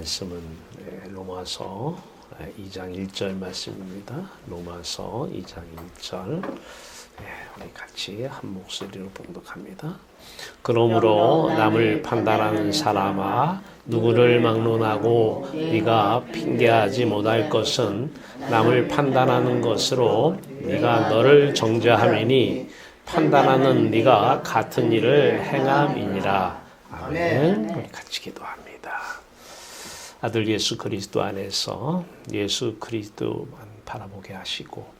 말씀은 로마서 2장 1절 말씀입니다. 로마서 2장 1절 우리 같이 한 목소리로 봉독합니다. 그러므로 남을 판단하는 사람아 누구를 막론하고 네가 핑계하지 못할 것은 남을 판단하는 것으로 네가 너를 정죄함이니 판단하는 네가 같은 일을 행함이니라. 아멘. 우리 같이 기도합니다. 아들 예수 그리스도 안에서 예수 그리스도만 바라보게 하시고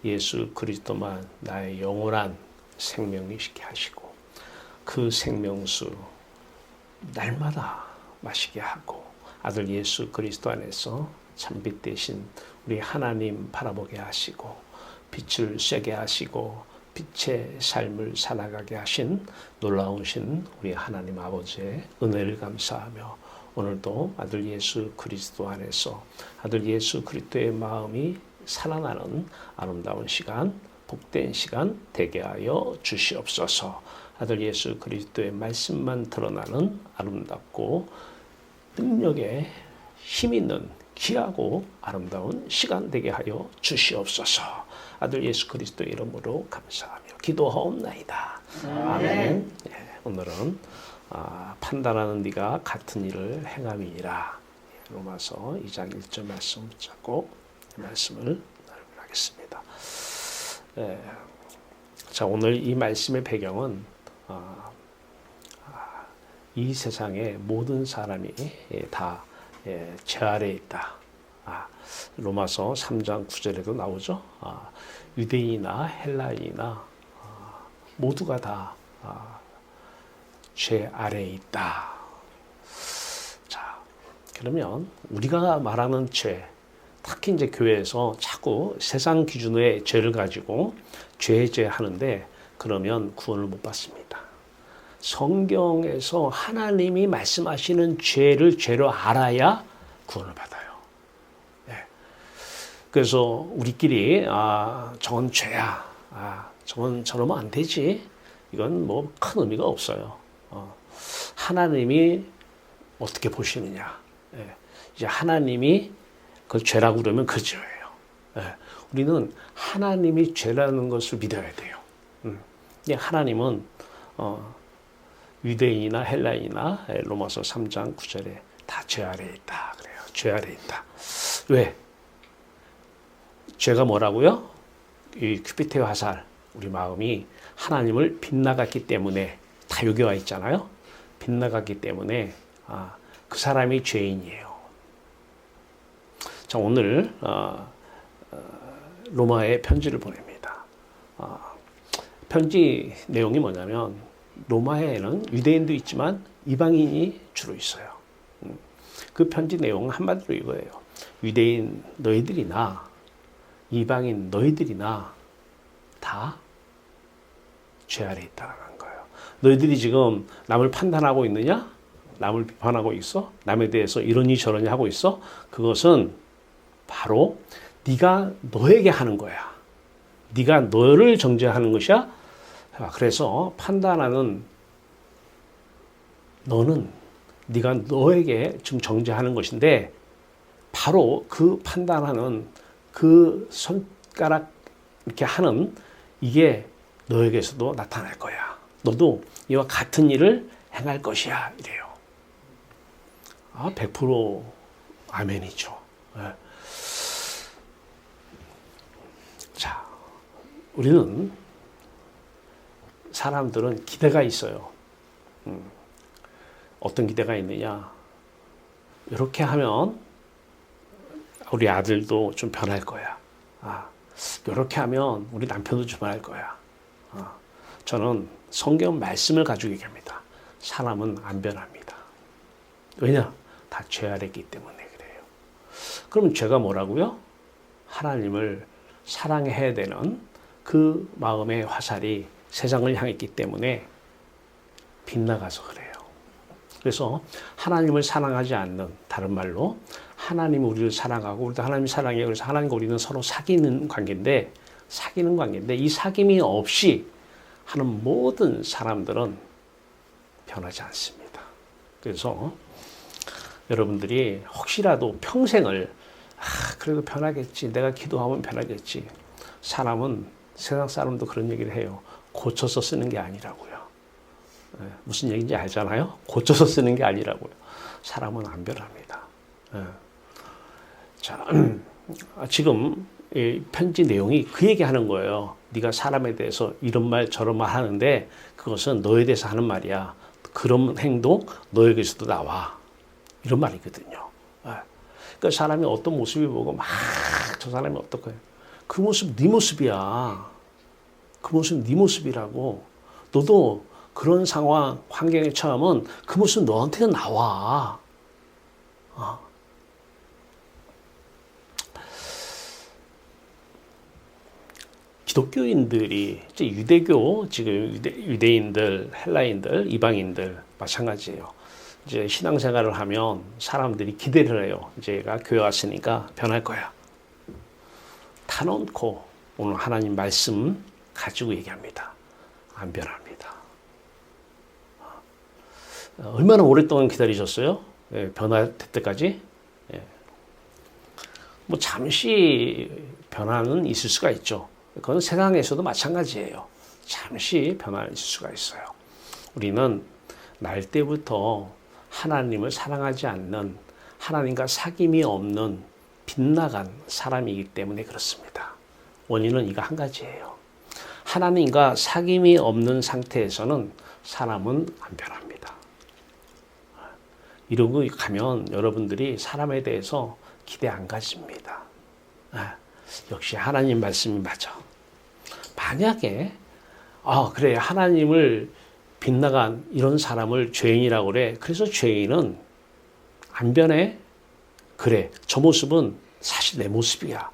예수 그리스도만 나의 영원한 생명이시게 하시고 그 생명수 날마다 마시게 하고 아들 예수 그리스도 안에서 참빛 대신 우리 하나님 바라보게 하시고 빛을 쐬게 하시고 빛의 삶을 살아가게 하신 놀라우신 우리 하나님 아버지의 은혜를 감사하며 오늘도 아들 예수 그리스도 안에서 아들 예수 그리스도의 마음이 살아나는 아름다운 시간, 복된 시간 되게 하여 주시옵소서. 아들 예수 그리스도의 말씀만 드러나는 아름답고 능력에 힘 있는 귀하고 아름다운 시간 되게 하여 주시옵소서. 아들 예수 그리스도의 이름으로 감사하며 기도하옵나이다. 아멘. 네, 오늘은 판단하는 네가 같은 일을 행함이니라. 로마서 2장 1절 말씀 붙잡고 말씀을 나누겠습니다. 자, 오늘 이 말씀의 배경은 이 세상의 모든 사람이 다 죄 아래에 있다. 로마서 3장 9절에도 나오죠. 유대인이나 헬라인이나 모두가 다 죄 아래에 있다. 자, 그러면 우리가 말하는 죄, 특히 이제 교회에서 자꾸 세상 기준의 죄를 가지고 죄하는데 그러면 구원을 못 받습니다. 성경에서 하나님이 말씀하시는 죄를 죄로 알아야 구원을 받아요. 네. 그래서 우리끼리 저건 죄야. 저건 저러면 안 되지. 이건 뭐 큰 의미가 없어요. 하나님이 어떻게 보시느냐. 네. 이제 하나님이 그걸 죄라고 그러면 그 죄예요. 네. 우리는 하나님이 죄라는 것을 믿어야 돼요. 하나님은 유대인이나 헬라인이나 로마서 3장 9절에 다 죄 아래에 있다. 그래요. 죄 아래에 있다. 왜? 죄가 뭐라고요? 이 큐피트의 화살, 우리 마음이 하나님을 빗나갔기 때문에 다 여기 와 있잖아요. 빗나갔기 때문에 그 사람이 죄인이에요. 자, 오늘 로마에 편지를 보냅니다. 편지 내용이 뭐냐면 로마에는 유대인도 있지만 이방인이 주로 있어요. 그 편지 내용은 한마디로 이거예요. 유대인 너희들이나 이방인 너희들이나 다 죄 아래에 있다는 거예요. 너희들이 지금 남을 판단하고 있느냐? 남을 비판하고 있어? 남에 대해서 이러니 저러니 하고 있어? 그것은 바로 네가 너에게 하는 거야. 네가 너를 정죄하는 것이야. 그래서 판단하는 너는 네가 너에게 지금 정죄하는 것인데 바로 그 판단하는 그 손가락 이렇게 하는 이게 너에게서도 나타날 거야. 너도 이와 같은 일을 행할 것이야. 이래요. 100% 아멘이죠. 네. 자, 우리는 사람들은 기대가 있어요. 어떤 기대가 있느냐? 이렇게 하면 우리 아들도 좀 변할 거야. 이렇게 하면 우리 남편도 좀 변할 거야. 저는 성경 말씀을 가지고 얘기합니다. 사람은 안 변합니다. 왜냐? 다 죄 아래 있기 때문에 그래요. 그럼 죄가 뭐라고요? 하나님을 사랑해야 되는 그 마음의 화살이 세상을 향했기 때문에 빗나가서 그래요. 그래서 하나님을 사랑하지 않는, 다른 말로 하나님이 우리를 사랑하고 우리도 하나님이 사랑해요. 그래서 하나님과 우리는 서로 사귀는 관계인데 이 사귐이 없이 하는 모든 사람들은 변하지 않습니다. 그래서 여러분들이 혹시라도 평생을 그래도 변하겠지. 내가 기도하면 변하겠지. 사람은 세상 사람도 그런 얘기를 해요. 고쳐서 쓰는 게 아니라고요. 무슨 얘기인지 알잖아요. 고쳐서 쓰는 게 아니라고요. 사람은 안 변합니다. 자, 지금 이 편지 내용이 그 얘기하는 거예요. 네가 사람에 대해서 이런 말 저런 말 하는데 그것은 너에 대해서 하는 말이야. 그런 행동 너에게서도 나와. 이런 말이거든요. 그러니까 사람이 어떤 모습을 보고 막 저 사람이 어떨까? 그 모습 네 모습이야. 그 모습 네 모습이라고. 너도 그런 상황, 환경에 처하면 그 모습 너한테는 나와. 기독교인들이 이제 유대교 지금 유대인들, 헬라인들, 이방인들 마찬가지예요. 이제 신앙생활을 하면 사람들이 기대를 해요. 이제가 교회 왔으니까 변할 거야. 타놓고 오늘 하나님 말씀 가지고 얘기합니다. 안 변합니다. 얼마나 오랫동안 기다리셨어요? 변화될 때까지? 뭐 잠시 변화는 있을 수가 있죠. 그건 세상에서도 마찬가지예요. 잠시 변화는 있을 수가 있어요. 우리는 날 때부터 하나님을 사랑하지 않는 하나님과 사귐이 없는 빗나간 사람이기 때문에 그렇습니다. 원인은 이거 한 가지예요. 하나님과 사귐이 없는 상태에서는 사람은 안 변합니다. 이러고 가면 여러분들이 사람에 대해서 기대 안 가집니다. 역시 하나님 말씀이 맞아. 만약에 그래 하나님을 빗나간 이런 사람을 죄인이라고 그래. 그래서 죄인은 안 변해. 그래 저 모습은 사실 내 모습이야.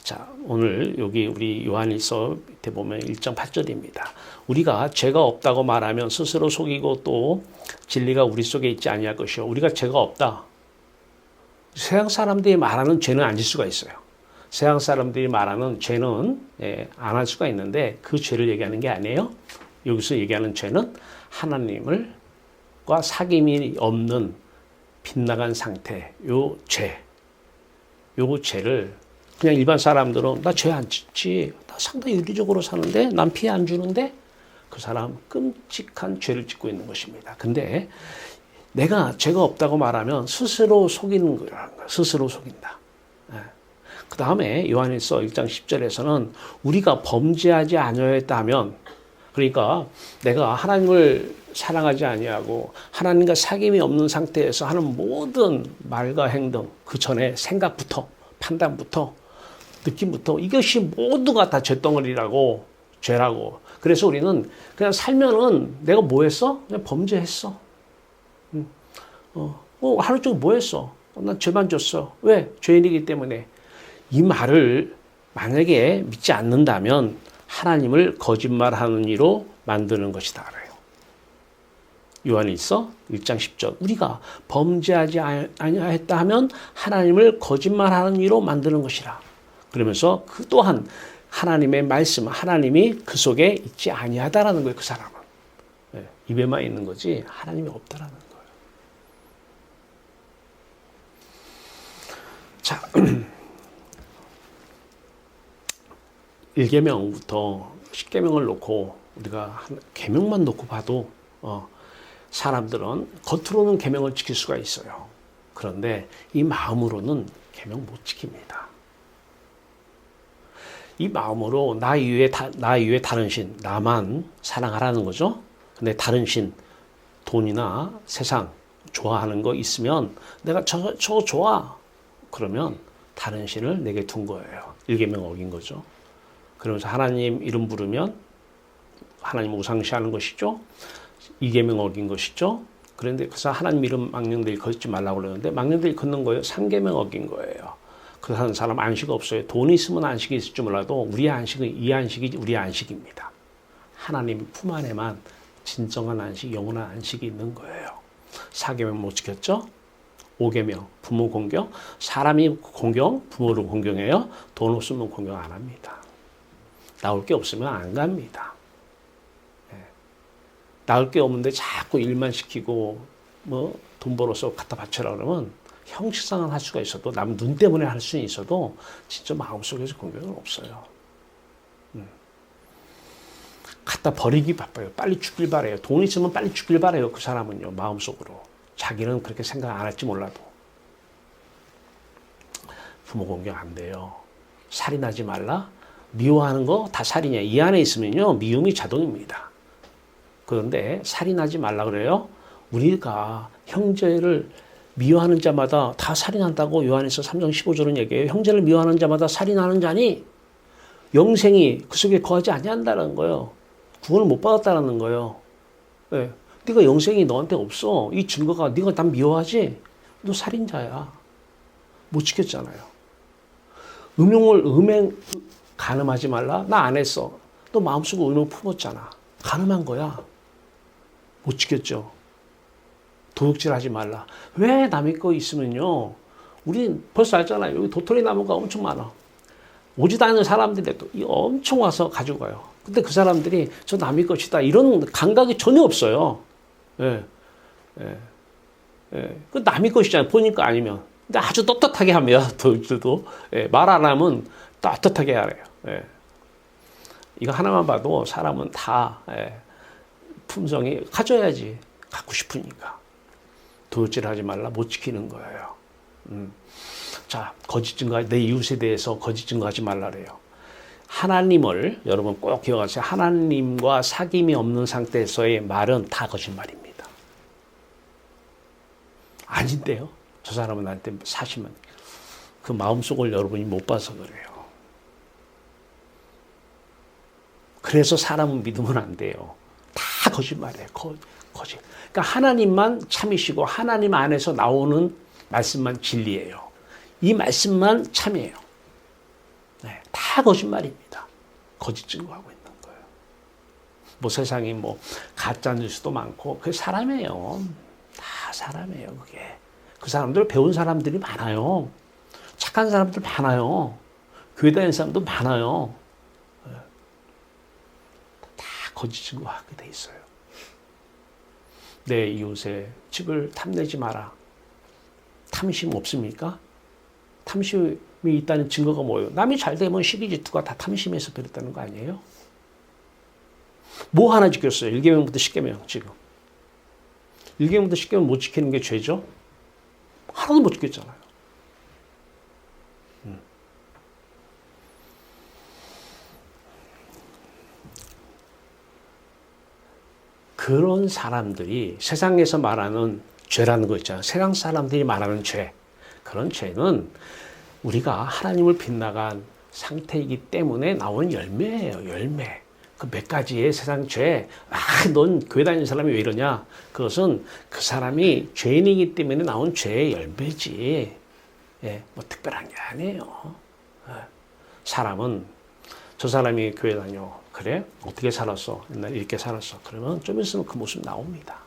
자 오늘 여기 우리 요한일서 밑에 보면 1장 8절입니다. 우리가 죄가 없다고 말하면 스스로 속이고 또 진리가 우리 속에 있지 아니할 것이요. 우리가 죄가 없다. 세상 사람들이 말하는 죄는 아닐 수가 있어요. 세상 사람들이 말하는 죄는 안 할 수가 있는데 그 죄를 얘기하는 게 아니에요. 여기서 얘기하는 죄는 하나님과 사귐이 없는 빗나간 상태, 요 죄를 그냥 일반 사람들은 나 죄 안 짓지, 나 상당히 유리적으로 사는데 난 피해 안 주는데 그 사람 끔찍한 죄를 짓고 있는 것입니다. 근데 내가 죄가 없다고 말하면 스스로 속이는 거야. 스스로 속인다. 그 다음에 요한일서 1장 10절에서는 우리가 범죄하지 아니하였다면, 그러니까 내가 하나님을 사랑하지 아니하고 하나님과 사귐이 없는 상태에서 하는 모든 말과 행동, 그 전에 생각부터 판단부터 느낌부터 이것이 모두가 다 죄덩어리라고, 죄라고. 그래서 우리는 그냥 살면은 내가 뭐 했어? 그냥 범죄했어. 하루 종일 뭐 했어? 난 죄만 졌어. 왜? 죄인이기 때문에. 이 말을 만약에 믿지 않는다면 하나님을 거짓말하는 이로 만드는 것이다. 그래요. 요한일서 1장 10절. 우리가 범죄하지 아니하였다 하면 하나님을 거짓말하는 이로 만드는 것이라. 그러면서 그 또한 하나님의 말씀, 하나님이 그 속에 있지 아니하다라는 거예요. 그 사람은. 입에만 있는 거지 하나님이 없다라는 거예요. 자, 1계명부터 10계명을 놓고 우리가 계명만 놓고 봐도 사람들은 겉으로는 계명을 지킬 수가 있어요. 그런데 이 마음으로는 계명 못 지킵니다. 이 마음으로 나 이외에 다른 신, 나만 사랑하라는 거죠. 근데 다른 신, 돈이나 세상 좋아하는 거 있으면 내가 저거 좋아. 그러면 다른 신을 내게 둔 거예요. 1계명 어긴 거죠. 그러면서 하나님 이름 부르면 하나님 우상시하는 것이죠. 2계명 어긴 것이죠. 그런데 그래서 하나님 이름 망령들이 걷지 말라고 그러는데 망령들이 걷는 거예요. 3계명 어긴 거예요. 그 하는 사람 안식 없어요. 돈이 있으면 안식이 있을 줄 몰라도 우리의 안식은 이 안식이 우리의 안식입니다. 하나님 품 안에만 진정한 안식, 영원한 안식이 있는 거예요. 4계명 못 지켰죠? 5계명 부모 공경. 사람이 공경, 부모를 공경해요. 돈 없으면 공경 안 합니다. 나올 게 없으면 안 갑니다. 나올 게 없는데 자꾸 일만 시키고 뭐 돈 벌어서 갖다 바쳐라 그러면 형식상은 할 수가 있어도 남 눈 때문에 할 수는 있어도 진짜 마음속에서 공경은 없어요. 갖다 버리기 바빠요. 빨리 죽길 바래요. 돈 있으면 빨리 죽길 바래요. 그 사람은요. 마음속으로. 자기는 그렇게 생각 안 할지 몰라도. 부모 공경 안 돼요. 살인하지 말라. 미워하는 거 다 살인이야. 이 안에 있으면요. 미움이 자동입니다. 그런데 살인하지 말라 그래요. 우리가 형제를 미워하는 자마다 다 살인한다고 요한에서 3장 15절은 얘기해요. 형제를 미워하는 자마다 살인하는 자니 영생이 그 속에 거하지 아니한다는 거예요. 구원을 못 받았다는 거예요. 네. 네가 영생이 너한테 없어. 이 증거가 네가 난 미워하지? 너 살인자야. 못 지켰잖아요. 음행 간음하지 말라? 나 안 했어. 너 마음속에 음행 품었잖아. 간음한 거야. 못 지켰죠. 도둑질하지 말라. 왜 남의 거 있으면요. 우리 벌써 알잖아요. 여기 도토리 나무가 엄청 많아. 오지도 않는 사람들이 엄청 와서 가지고 가요. 근데 그 사람들이 저 남의 것이다. 이런 감각이 전혀 없어요. 예. 예. 예. 그 남의 것이잖아요. 보니까 아니면. 근데 아주 떳떳하게 합니다. 도둑들도. 예. 말 안 하면 떳떳하게 하래요. 예. 이거 하나만 봐도 사람은 다, 예. 품성이 가져야지. 갖고 싶으니까. 도둑질 하지 말라. 못 지키는 거예요. 자, 거짓 증거, 내 이웃에 대해서 거짓 증거하지 말라 그래요. 하나님을 여러분 꼭 기억하세요. 하나님과 사귐이 없는 상태에서의 말은 다 거짓말입니다. 아닌데요. 저 사람은 나한테 사시면 그 마음속을 여러분이 못 봐서 그래요. 그래서 사람은 믿으면 안 돼요. 다 거짓말이에요. 거짓. 그러니까 하나님만 참이시고 하나님 안에서 나오는 말씀만 진리예요. 이 말씀만 참이에요. 네, 다 거짓말입니다. 거짓 증거하고 있는 거예요. 뭐 세상에 뭐 가짜 뉴스도 많고 그게 사람이에요. 다 사람이에요. 그게 그 사람들 배운 사람들이 많아요. 착한 사람들 많아요. 교회 다니는 사람도 많아요. 네. 다 거짓 증거하게 돼 있어요. 내 이웃의 집을 탐내지 마라. 탐심 없습니까? 탐심이 있다는 증거가 뭐예요? 남이 잘 되면 시기 질투가 다 탐심에서 비롯되는 거 아니에요? 뭐 하나 지켰어요? 1계명부터 10계명 지금. 1계명부터 10계명 못 지키는 게 죄죠? 하나도 못 지켰잖아요. 그런 사람들이 세상에서 말하는 죄라는 거 있잖아요. 세상 사람들이 말하는 죄. 그런 죄는 우리가 하나님을 빗나간 상태이기 때문에 나온 열매예요. 열매. 그 몇 가지의 세상 죄. 넌 교회 다니는 사람이 왜 이러냐. 그것은 그 사람이 죄인이기 때문에 나온 죄의 열매지. 예, 뭐 특별한 게 아니에요. 사람은 저 사람이 교회 다녀. 그래? 어떻게 살았어? 옛날에 이렇게 살았어. 그러면 좀 있으면 그 모습 나옵니다.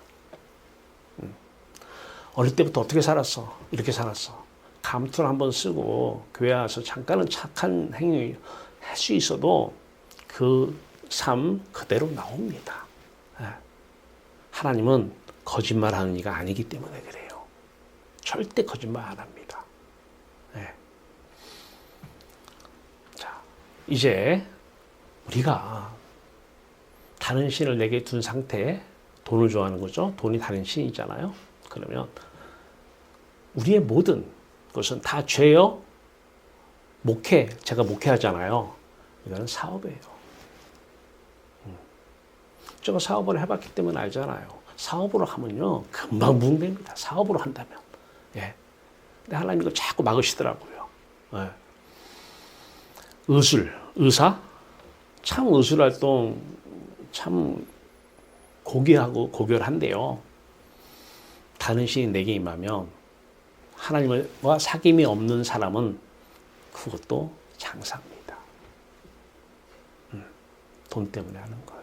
어릴 때부터 어떻게 살았어? 이렇게 살았어. 감투를 한번 쓰고 교회 와서 잠깐은 착한 행위 할 수 있어도 그 삶 그대로 나옵니다. 하나님은 거짓말하는 이가 아니기 때문에 그래요. 절대 거짓말 안 합니다. 자, 이제 우리가 다른 신을 내게 둔 상태에 돈을 좋아하는 거죠. 돈이 다른 신이잖아요. 그러면 우리의 모든 것은 다 죄요. 목회, 제가 목회하잖아요. 이거는 사업이에요. 제가 사업을 해봤기 때문에 알잖아요. 사업으로 하면요, 금방 부흥됩니다. 사업으로 한다면. 예. 근데 하나님 이거 자꾸 막으시더라고요. 예. 의사? 참 의술 활동 참 고귀하고 고결한데요. 다른 신이 내게 임하면 하나님과 사귐이 없는 사람은 그것도 장사입니다. 돈 때문에 하는 거예요.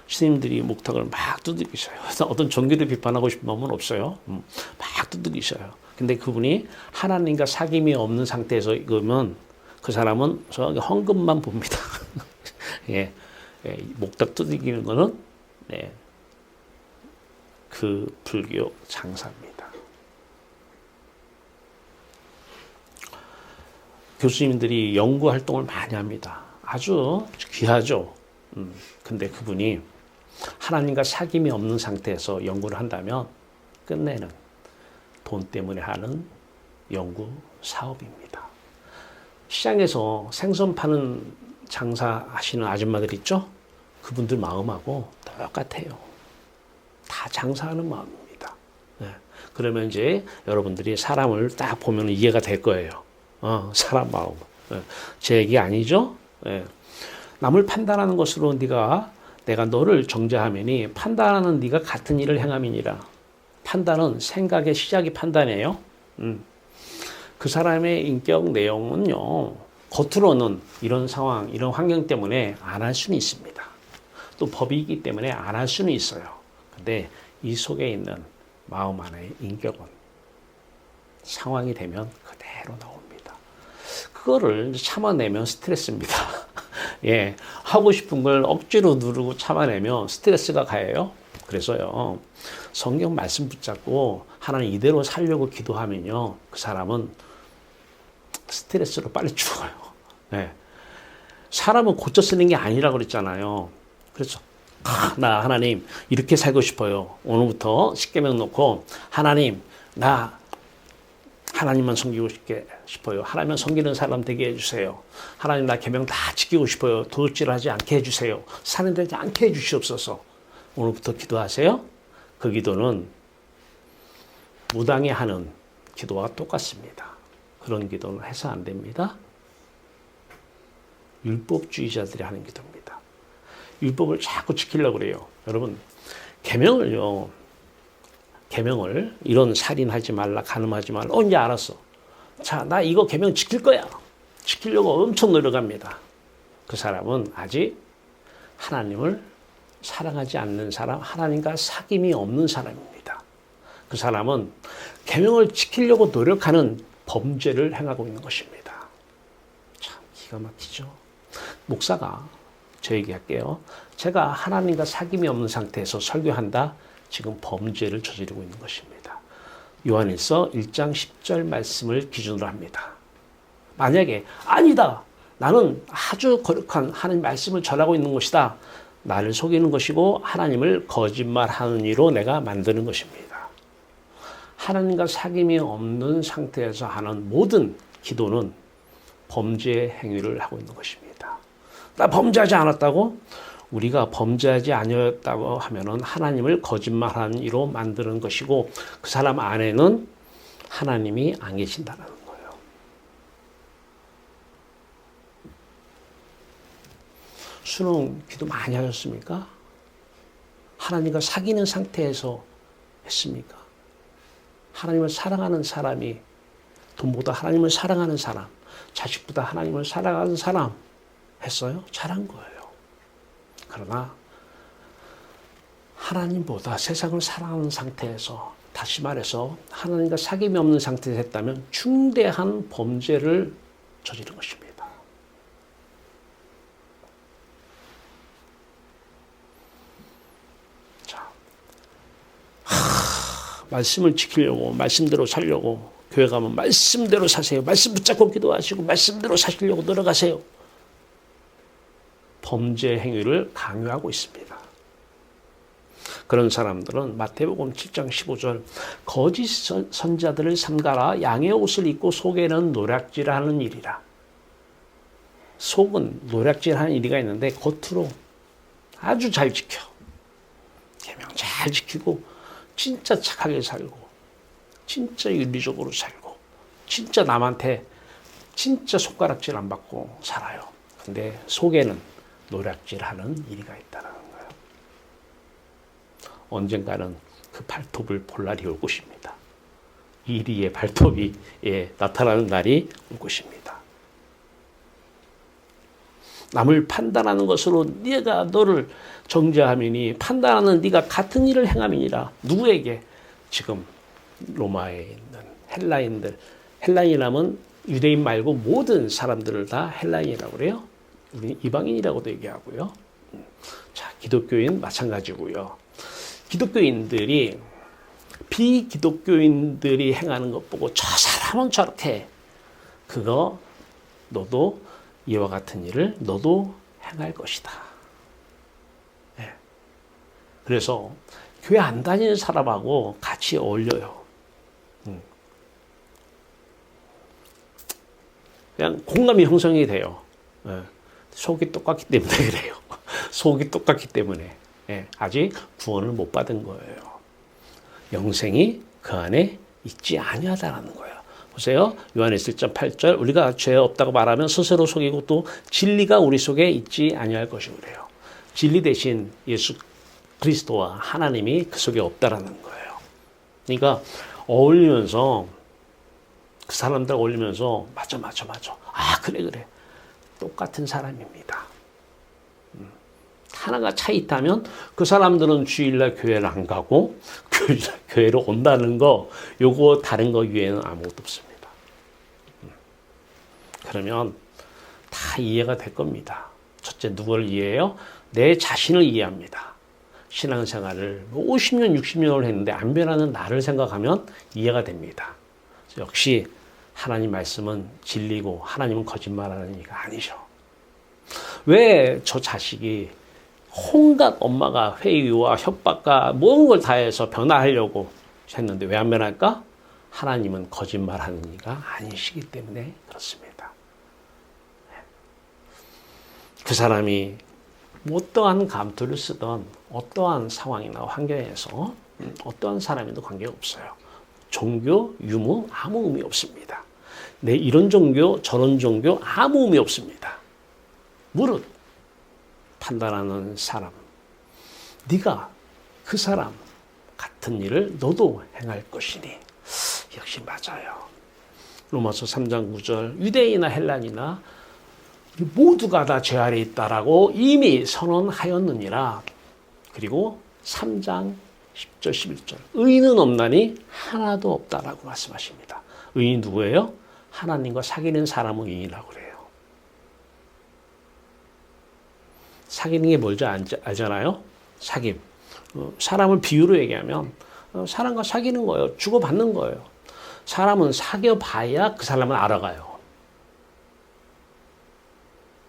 스님들이 목탁을 막 두들기셔요. 어떤 종교를 비판하고 싶은 마음은 없어요. 막 두들기셔요. 근데 그분이 하나님과 사귐이 없는 상태에서 읽으면 그 사람은 저기 헌금만 봅니다. 예. 예. 목탁 두들기는 거는 예. 그 그 불교 장사입니다. 교수님들이 연구 활동을 많이 합니다. 아주 귀하죠. 근데 그분이 하나님과 사귐이 없는 상태에서 연구를 한다면 끝내는 돈 때문에 하는 연구 사업입니다. 시장에서 생선 파는 장사하시는 아줌마들 있죠? 그분들 마음하고 똑같아요. 다 장사하는 마음입니다. 네. 그러면 이제 여러분들이 사람을 딱 보면 이해가 될 거예요. 사람 마음. 네. 제 얘기 아니죠? 네. 남을 판단하는 것으로 내가 너를 정죄하매니 판단하는 네가 같은 일을 행함이니라. 판단은 생각의 시작이 판단이에요. 그 사람의 인격 내용은요, 겉으로는 이런 상황, 이런 환경 때문에 안 할 수는 있습니다. 또 법이기 때문에 안 할 수는 있어요. 근데 이 속에 있는 마음 안의 인격은 상황이 되면 그대로 나옵니다. 그거를 참아내면 스트레스입니다. 예, 하고 싶은 걸 억지로 누르고 참아내면 스트레스가 가요. 그래서요, 성경 말씀 붙잡고 하나님 이대로 살려고 기도하면요, 그 사람은 스트레스로 빨리 죽어요. 네. 사람은 고쳐 쓰는 게 아니라고 그랬잖아요. 그래서 나 하나님 이렇게 살고 싶어요. 오늘부터 십계명 놓고 하나님 나 하나님만 섬기고 싶어요. 하나님만 섬기는 사람 되게 해주세요. 하나님 나 계명 다 지키고 싶어요. 도둑질하지 않게 해주세요. 살인되지 않게 해주시옵소서. 오늘부터 기도하세요. 그 기도는 무당이 하는 기도와 똑같습니다. 그런 기도는 해서 안 됩니다. 율법주의자들이 하는 기도입니다. 율법을 자꾸 지키려고 그래요. 여러분, 계명을 이런 살인하지 말라, 간음하지 말라. 이제 알았어. 자, 나 이거 계명 지킬 거야. 지키려고 엄청 노력합니다. 그 사람은 아직 하나님을 사랑하지 않는 사람, 하나님과 사귐이 없는 사람입니다. 그 사람은 계명을 지키려고 노력하는 범죄를 행하고 있는 것입니다. 참 기가 막히죠. 목사가 저 얘기할게요. 제가 하나님과 사귐이 없는 상태에서 설교한다. 지금 범죄를 저지르고 있는 것입니다. 요한일서 1장 10절 말씀을 기준으로 합니다. 만약에 아니다. 나는 아주 거룩한 하나님 말씀을 전하고 있는 것이다. 나를 속이는 것이고 하나님을 거짓말하는 이로 내가 만드는 것입니다. 하나님과 사귐이 없는 상태에서 하는 모든 기도는 범죄 행위를 하고 있는 것입니다. 나 범죄하지 않았다고? 우리가 범죄하지 아니었다고 하면은 하나님을 거짓말하는 이로 만드는 것이고 그 사람 안에는 하나님이 안 계신다는 거예요. 수능 기도 많이 하셨습니까? 하나님과 사귀는 상태에서 했습니까? 하나님을 사랑하는 사람이 돈보다 하나님을 사랑하는 사람, 자식보다 하나님을 사랑하는 사람 했어요? 잘한 거예요. 그러나 하나님보다 세상을 사랑하는 상태에서, 다시 말해서 하나님과 사귐이 없는 상태에서 했다면 중대한 범죄를 저지른 것입니다. 자, 말씀을 지키려고, 말씀대로 살려고 교회 가면 말씀대로 사세요. 말씀 붙잡고 기도하시고 말씀대로 사시려고 노력하세요. 범죄 행위를 강요하고 있습니다. 그런 사람들은 마태복음 7장 15절 거짓 선자들을 삼가라 양의 옷을 입고 속에는 노략질하는 일이라. 속은 노략질하는 일이가 있는데 겉으로 아주 잘 지켜. 계명 잘 지키고 진짜 착하게 살고 진짜 윤리적으로 살고 진짜 남한테 진짜 손가락질 안 받고 살아요. 근데 속에는 노략질하는 일이가 있다는 거예요. 언젠가는 그 발톱을 볼 날이 올 것입니다. 이리의 발톱이 나타나는 날이 올 것입니다. 남을 판단하는 것으로 네가 너를 정죄하미니 판단하는 네가 같은 일을 행함이니라. 누구에게? 지금 로마에 있는 헬라인들, 헬라인이라면 유대인 말고 모든 사람들을 다 헬라인이라고 그래요. 우리는 이방인이라고도 얘기하고요. 자, 기독교인 마찬가지고요. 기독교인들이 비기독교인들이 행하는 것 보고 저 사람은 저렇게 그거 너도 이와 같은 일을 너도 행할 것이다. 네. 그래서 교회 안 다니는 사람하고 같이 어울려요. 그냥 공감이 형성이 돼요. 네. 속이 똑같기 때문에 그래요. 속이 똑같기 때문에. 네. 아직 구원을 못 받은 거예요. 영생이 그 안에 있지 아니하다라는 거예요. 보세요. 요한일서 1장 8절 우리가 죄 없다고 말하면 스스로 속이고 또 진리가 우리 속에 있지 아니할 것이고 그래요. 진리 대신 예수 그리스도와 하나님이 그 속에 없다라는 거예요. 그러니까 어울리면서 그 사람들 어울리면서 맞아. 아 그래. 똑같은 사람입니다. 하나가 차이 있다면 그 사람들은 주일날 교회를 안 가고 교회로 온다는 거 요거 다른 거 위에는 아무것도 없습니다. 그러면 다 이해가 될 겁니다. 첫째 누구를 이해해요? 내 자신을 이해합니다. 신앙생활을 50년 60년을 했는데 안 변하는 나를 생각하면 이해가 됩니다. 역시 하나님 말씀은 진리고 하나님은 거짓말하는 이가 아니죠. 왜 저 자식이 온갖 엄마가 회유와 협박과 모든 걸 다해서 변화하려고 했는데 왜 안 변할까? 하나님은 거짓말하는 이가 아니시기 때문에 그렇습니다. 그 사람이 어떠한 감투를 쓰던 어떠한 상황이나 환경에서 어떠한 사람에도 관계가 없어요. 종교, 유무 아무 의미 없습니다. 내 이런 종교, 저런 종교 아무 의미 없습니다. 무릇 판단하는 사람, 네가 그 사람 같은 일을 너도 행할 것이니 역시 맞아요. 로마서 3장 9절 유대인이나 헬란이나 모두가 다 죄 아래 있다라고 이미 선언하였느니라. 그리고 3장 10절 11절 의인은 없나니 하나도 없다라고 말씀하십니다. 의인 누구예요? 하나님과 사귀는 사람은 의인이라고 그래요. 사귀는 게 뭔지 알잖아요? 사귐. 사람을 비유로 얘기하면 사람과 사귀는 거예요. 주고받는 거예요. 사람은 사귀어봐야 그 사람을 알아가요.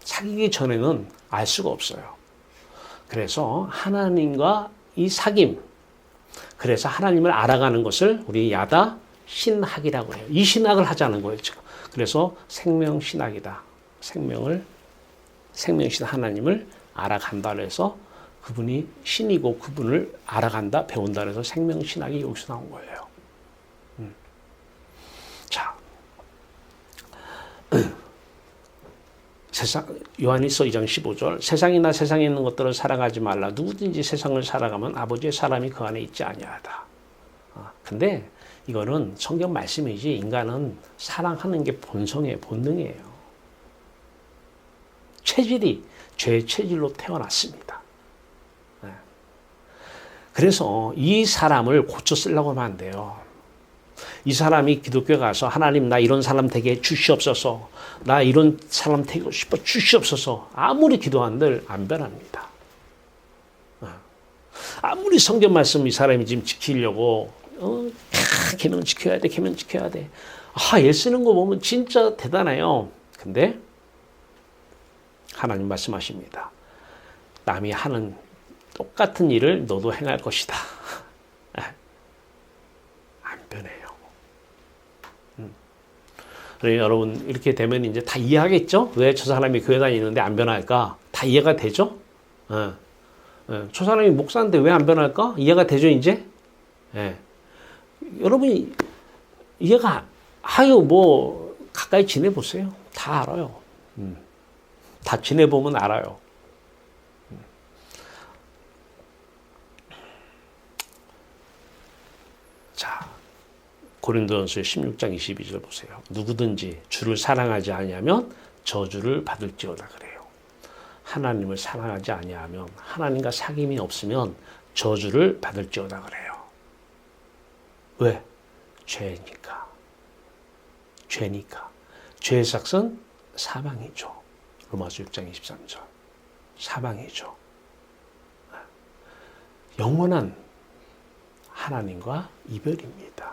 사귀기 전에는 알 수가 없어요. 그래서 하나님과 이 사귐, 그래서 하나님을 알아가는 것을 우리 야다 신학이라고 해요. 이 신학을 하자는 거예요, 지금. 그래서 생명신학이다. 생명신 하나님을 알아간다 그래서 그분이 신이고 그분을 알아간다, 배운다 그래서 생명신학이 여기서 나온 거예요. 자, 요한일서 2장 15절 세상이나 세상에 있는 것들을 사랑하지 말라. 누구든지 세상을 살아가면 아버지의 사람이 그 안에 있지 아니하다. 근데 이거는 성경 말씀이지 인간은 사랑하는 게 본성이에요. 본능이에요. 체질이 죄의 체질로 태어났습니다. 그래서 이 사람을 고쳐 쓰려고 하면 안 돼요. 이 사람이 기독교에 가서 하나님 나 이런 사람 되게 주시옵소서, 나 이런 사람 되고 싶어 주시옵소서 아무리 기도한들 안 변합니다. 아무리 성경 말씀 이 사람이 지금 지키려고 걔는 지켜야 돼, 걔는 지켜야 돼. 애 쓰는 거 보면 진짜 대단해요. 근데 하나님 말씀하십니다. 남이 하는 똑같은 일을 너도 행할 것이다. 안 변해요. 그러니까 여러분 이렇게 되면 이제 다 이해하겠죠? 왜 저 사람이 교회 다니는데 안 변할까? 다 이해가 되죠? 저 사람이 목사인데 왜 안 변할까? 이해가 되죠, 이제? 여러분이 이해가, 가까이 지내보세요. 다 알아요. 다 지내보면 알아요. 자, 고린도전서 16장 22절 보세요. 누구든지 주를 사랑하지 아니하면 저주를 받을지어다 그래요. 하나님을 사랑하지 아니하면, 하나님과 사귐이 없으면 저주를 받을지어다 그래요. 왜? 죄니까. 죄의 삭은 사망이죠. 로마서 6장 23절. 사망이죠. 영원한 하나님과 이별입니다.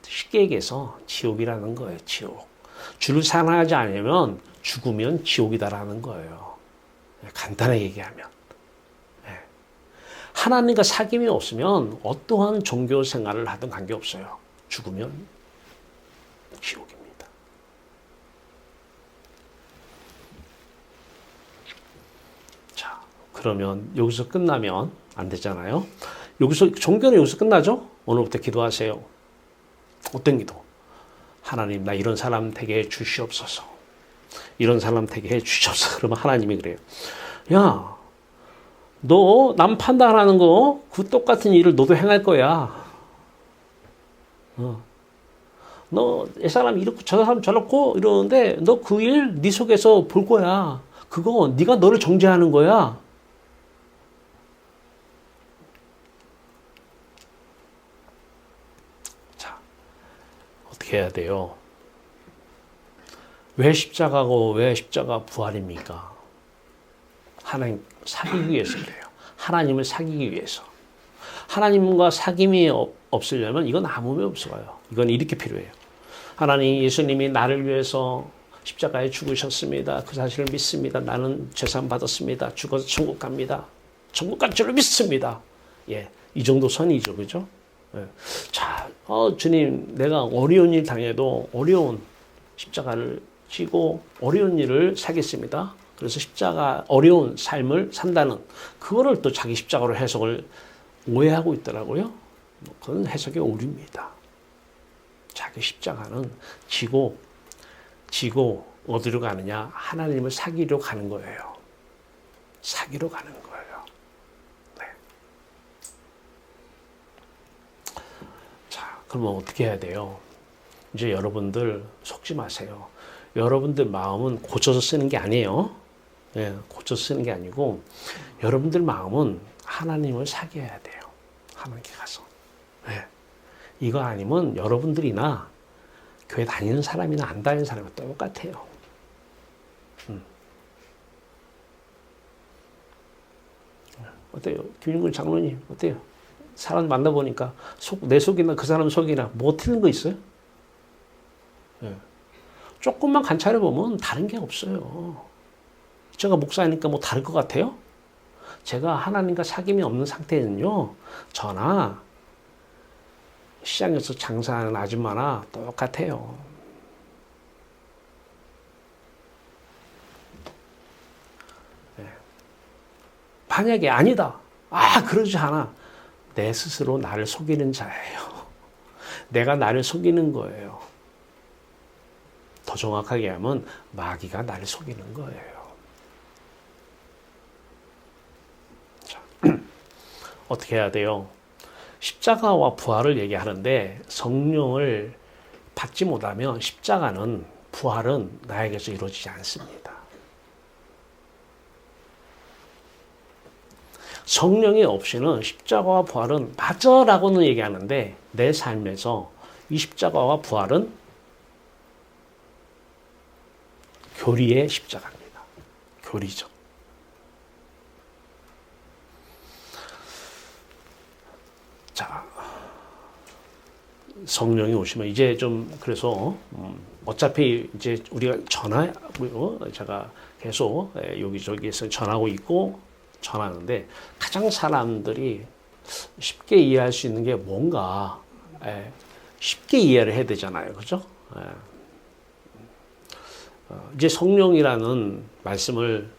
쉽게 얘기해서 지옥이라는 거예요. 지옥. 주를 사랑하지 않으면 죽으면 지옥이다라는 거예요. 간단하게 얘기하면. 하나님과 사귐이 없으면 어떠한 종교 생활을 하든 관계없어요. 죽으면 지옥입니다. 자, 그러면 여기서 끝나면 안 되잖아요. 종교는 여기서 끝나죠? 오늘부터 기도하세요. 어떤 기도? 하나님, 나 이런 사람 되게 해 주시옵소서. 이런 사람 되게 해 주시옵소서. 그러면 하나님이 그래요. 야, 너 남 판단하는 거, 그 똑같은 일을 너도 행할 거야. 너, 이 사람 이렇고 저 사람 저렇고 이러는데 너 그 일 네 속에서 볼 거야. 그거 네가 너를 정죄하는 거야. 자, 어떻게 해야 돼요? 왜 십자가고 왜 십자가 부활입니까? 하나님 사귀기 위해서 그래요. 하나님을 사귀기 위해서. 하나님과 사귐이 없으려면 이건 아무 의미 없어요. 이건 이렇게 필요해요. 하나님, 예수님이 나를 위해서 십자가에 죽으셨습니다. 그 사실을 믿습니다. 나는 죄사함 받았습니다. 죽어서 천국 갑니다. 천국 갈 줄을 믿습니다. 예, 이 정도 선이죠, 그죠? 예. 자, 주님, 내가 어려운 일 당해도 어려운 십자가를 지고 어려운 일을 사겠습니다. 그래서 십자가 어려운 삶을 산다는 그거를 또 자기 십자가로 해석을 오해하고 있더라고요. 그건 해석의 오류입니다. 자기 십자가는 지고 어디로 가느냐? 하나님을 사귀러 가는 거예요. 사귀러 가는 거예요. 네. 자, 그러면 어떻게 해야 돼요? 이제 여러분들 속지 마세요. 여러분들 마음은 고쳐서 쓰는 게 아니에요. 예, 고쳐서 쓰는 게 아니고 여러분들 마음은 하나님을 사귀어야 돼요. 하나님께 가서. 예. 이거 아니면 여러분들이나 교회 다니는 사람이나 안 다니는 사람이 똑같아요. 어때요? 김윤근 장로님 어때요? 사람 만나보니까 내 속이나 그 사람 속이나 뭐 틀린 거 있어요? 예. 조금만 관찰해보면 다른 게 없어요. 제가 목사니까 뭐 다를 것 같아요? 제가 하나님과 사귐이 없는 상태는요, 저나 시장에서 장사하는 아줌마나 똑같아요. 네. 만약에 아니다. 그러지 않아. 내 스스로 나를 속이는 자예요. 내가 나를 속이는 거예요. 더 정확하게 하면 마귀가 나를 속이는 거예요. 자, 어떻게 해야 돼요? 십자가와 부활을 얘기하는데 성령을 받지 못하면 십자가는 부활은 나에게서 이루어지지 않습니다. 성령이 없이는 십자가와 부활은 맞아라고는 얘기하는데 내 삶에서 이 십자가와 부활은 교리의 십자가입니다. 교리죠. 자, 성령이 오시면 이제 좀 그래서 어차피 이제 우리가 전하고요. 제가 계속 여기저기에서 전하고 있고 전하는데 가장 사람들이 쉽게 이해할 수 있는 게 뭔가 쉽게 이해를 해야 되잖아요. 그죠? 이제 성령이라는 말씀을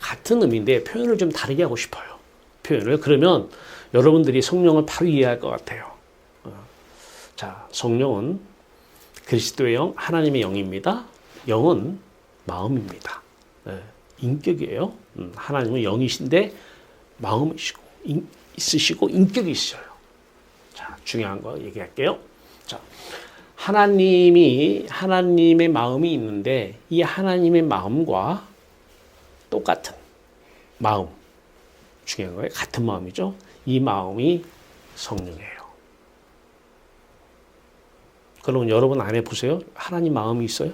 같은 의미인데 표현을 좀 다르게 하고 싶어요. 표현을. 그러면 여러분들이 성령을 바로 이해할 것 같아요. 자, 성령은 그리스도의 영, 하나님의 영입니다. 영은 마음입니다. 인격이에요. 하나님은 영이신데 마음이시고 있으시고 인격이 있어요. 자, 중요한 거 얘기할게요. 자, 하나님의 마음이 있는데 이 하나님의 마음과 똑같은 마음, 중요한 거예요. 같은 마음이죠. 이 마음이 성령이에요. 그러면 여러분 안에 보세요. 하나님 마음이 있어요?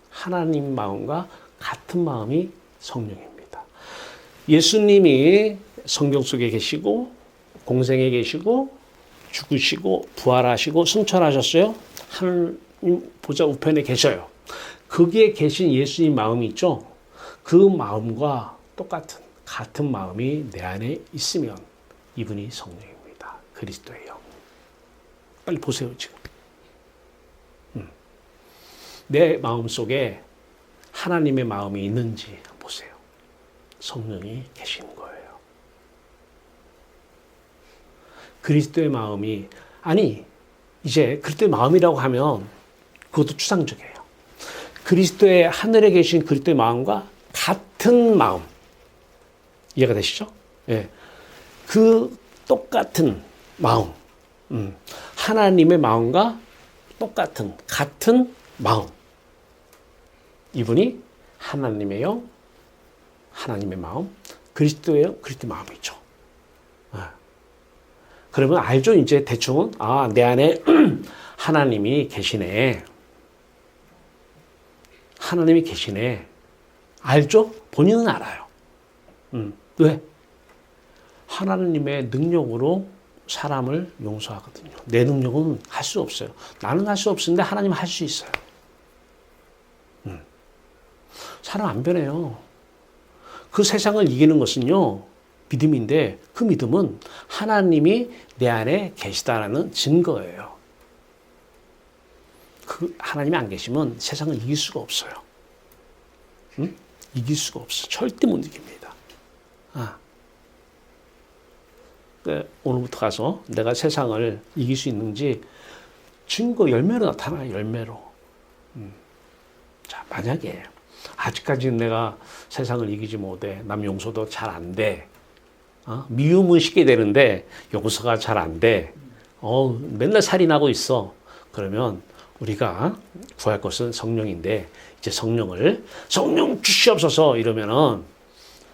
하나님 마음과 같은 마음이 성령입니다. 예수님이 성경 속에 계시고 공생에 계시고 죽으시고 부활하시고 승천하셨어요. 하나님 보좌 우편에 계셔요. 거기에 계신 예수님 마음이 있죠. 그 마음과 같은 마음이 내 안에 있으면 이분이 성령입니다. 그리스도의 영. 빨리 보세요 지금. 내 마음속에 하나님의 마음이 있는지 보세요. 성령이 계시는 거예요. 그리스도의 마음이 이제 그리스도의 마음이라고 하면 그것도 추상적이에요. 그리스도의 하늘에 계신 그리스도의 마음과 같은 마음. 이해가 되시죠? 예. 그 똑같은 마음. 하나님의 마음과 같은 마음. 이분이 하나님의 영, 하나님의 마음, 그리스도의 영, 그리스도의 마음이죠. 그러면 알죠? 이제 대충은 내 안에 하나님이 계시네. 하나님이 계시네. 알죠? 본인은 알아요. 왜? 하나님의 능력으로 사람을 용서하거든요. 내 능력은 할 수 없어요. 나는 할 수 없는데 하나님은 할 수 있어요. 사람 안 변해요. 그 세상을 이기는 것은요, 믿음인데 그 믿음은 하나님이 내 안에 계시다라는 증거예요. 그 하나님이 안 계시면 세상을 이길 수가 없어요. 이길 수가 없어. 절대 못 이깁니다. 오늘부터 가서 내가 세상을 이길 수 있는지 증거 열매로 나타나요. 열매로. 자, 만약에 아직까지는 내가 세상을 이기지 못해. 남 용서도 잘 안 돼. 미움은 쉽게 되는데 용서가 잘 안 돼. 맨날 살인하고 있어. 그러면 우리가 구할 것은 성령인데 이제 성령 주시옵소서 이러면은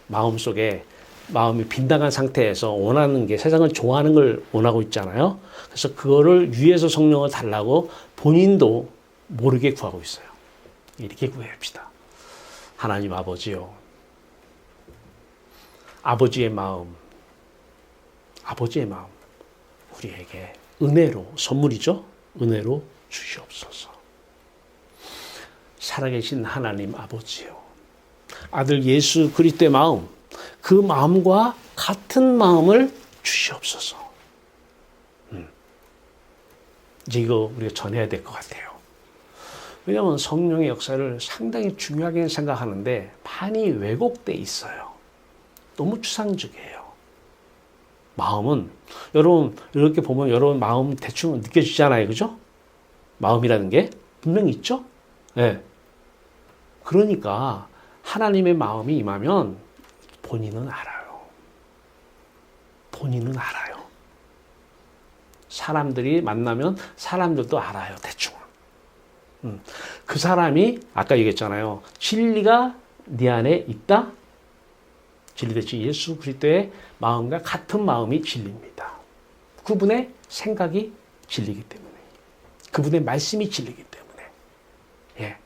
마음이 빈당한 상태에서 원하는 게 세상을 좋아하는 걸 원하고 있잖아요. 그래서 그거를 위에서 성령을 달라고 본인도 모르게 구하고 있어요. 이렇게 구해합시다. 하나님 아버지요. 아버지의 마음 우리에게 은혜로 선물이죠. 은혜로 주시옵소서. 살아계신 하나님 아버지요. 아들 예수 그리스도의 마음 그 마음과 같은 마음을 주시옵소서. 이제 이거 우리가 전해야 될 것 같아요. 왜냐하면 성령의 역사를 상당히 중요하게 생각하는데 많이 왜곡돼 있어요. 너무 추상적이에요. 마음은 여러분 이렇게 보면 여러분 마음 대충 느껴지잖아요. 그죠? 마음이라는 게 분명히 있죠? 네. 그러니까 하나님의 마음이 임하면 본인은 알아요. 사람들이 만나면 사람들도 알아요. 대충. 그 사람이 아까 얘기했잖아요. 진리가 네 안에 있다. 진리대신 예수 그리스도의 마음과 같은 마음이 진리입니다. 그분의 생각이 진리이기 때문에. 그분의 말씀이 진리이기 때문에. 예.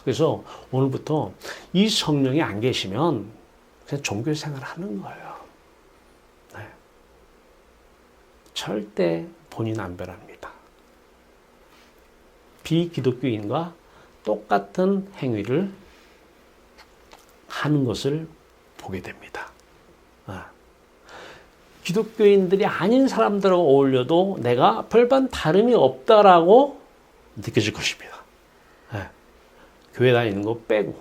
그래서 오늘부터 이 성령이 안 계시면 그냥 종교 생활을 하는 거예요. 네. 절대 본인 안 변합니다. 비기독교인과 똑같은 행위를 하는 것을 보게 됩니다. 기독교인들이 아닌 사람들하고 어울려도 내가 별반 다름이 없다라고 느껴질 것입니다. 교회 다니는 거 빼고,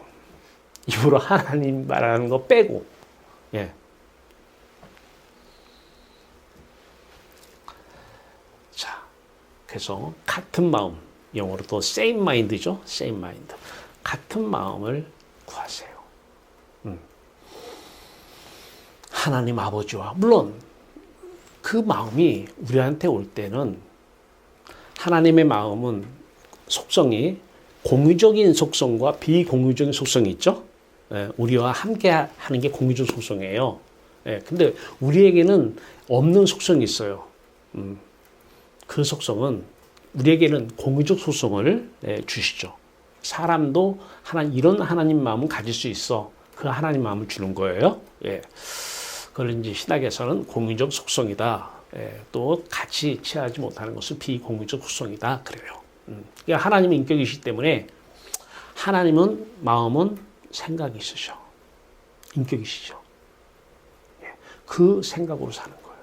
입으로 하나님 말하는 거 빼고, 예. 자, 그래서 같은 마음, 영어로 또 same mind죠, same mind. 같은 마음을 구하세요. 하나님 아버지와 물론 그 마음이 우리한테 올 때는 하나님의 마음은 속성이 공유적인 속성과 비공유적인 속성이 있죠. 우리와 함께 하는 게 공유적 속성이에요. 근데 우리에게는 없는 속성이 있어요. 그 속성은 우리에게는 공유적 속성을 주시죠. 사람도 이런 하나님 마음을 가질 수 있어. 그 하나님 마음을 주는 거예요. 그걸 이제 신학에서는 공유적 속성이다. 또 같이 취하지 못하는 것은 비공유적 속성이다. 그래요. 그러니까 하나님의 인격이시기 때문에 하나님은 마음은 생각이 있으셔. 인격이시죠. 그 생각으로 사는 거예요.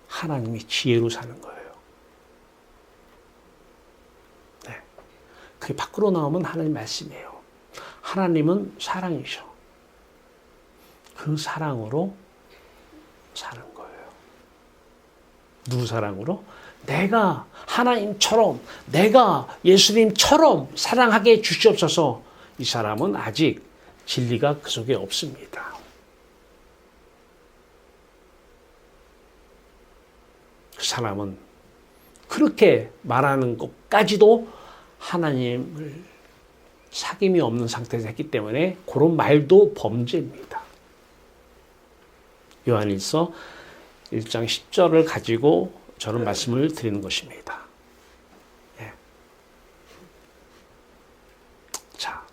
하나님이 지혜로 사는 거예요. 네. 그게 밖으로 나오면 하나님 말씀이에요. 하나님은 사랑이셔. 그 사랑으로 사는 거예요. 누구 사랑으로? 내가 하나님처럼, 내가 예수님처럼 사랑하게 주시옵소서. 이 사람은 아직 진리가 그 속에 없습니다. 그 사람은 그렇게 말하는 것까지도 하나님을 사귐이 없는 상태에서 했기 때문에 그런 말도 범죄입니다. 요한일서 1장 10절을 가지고 저는 말씀을 드리는 것입니다. 예. 자,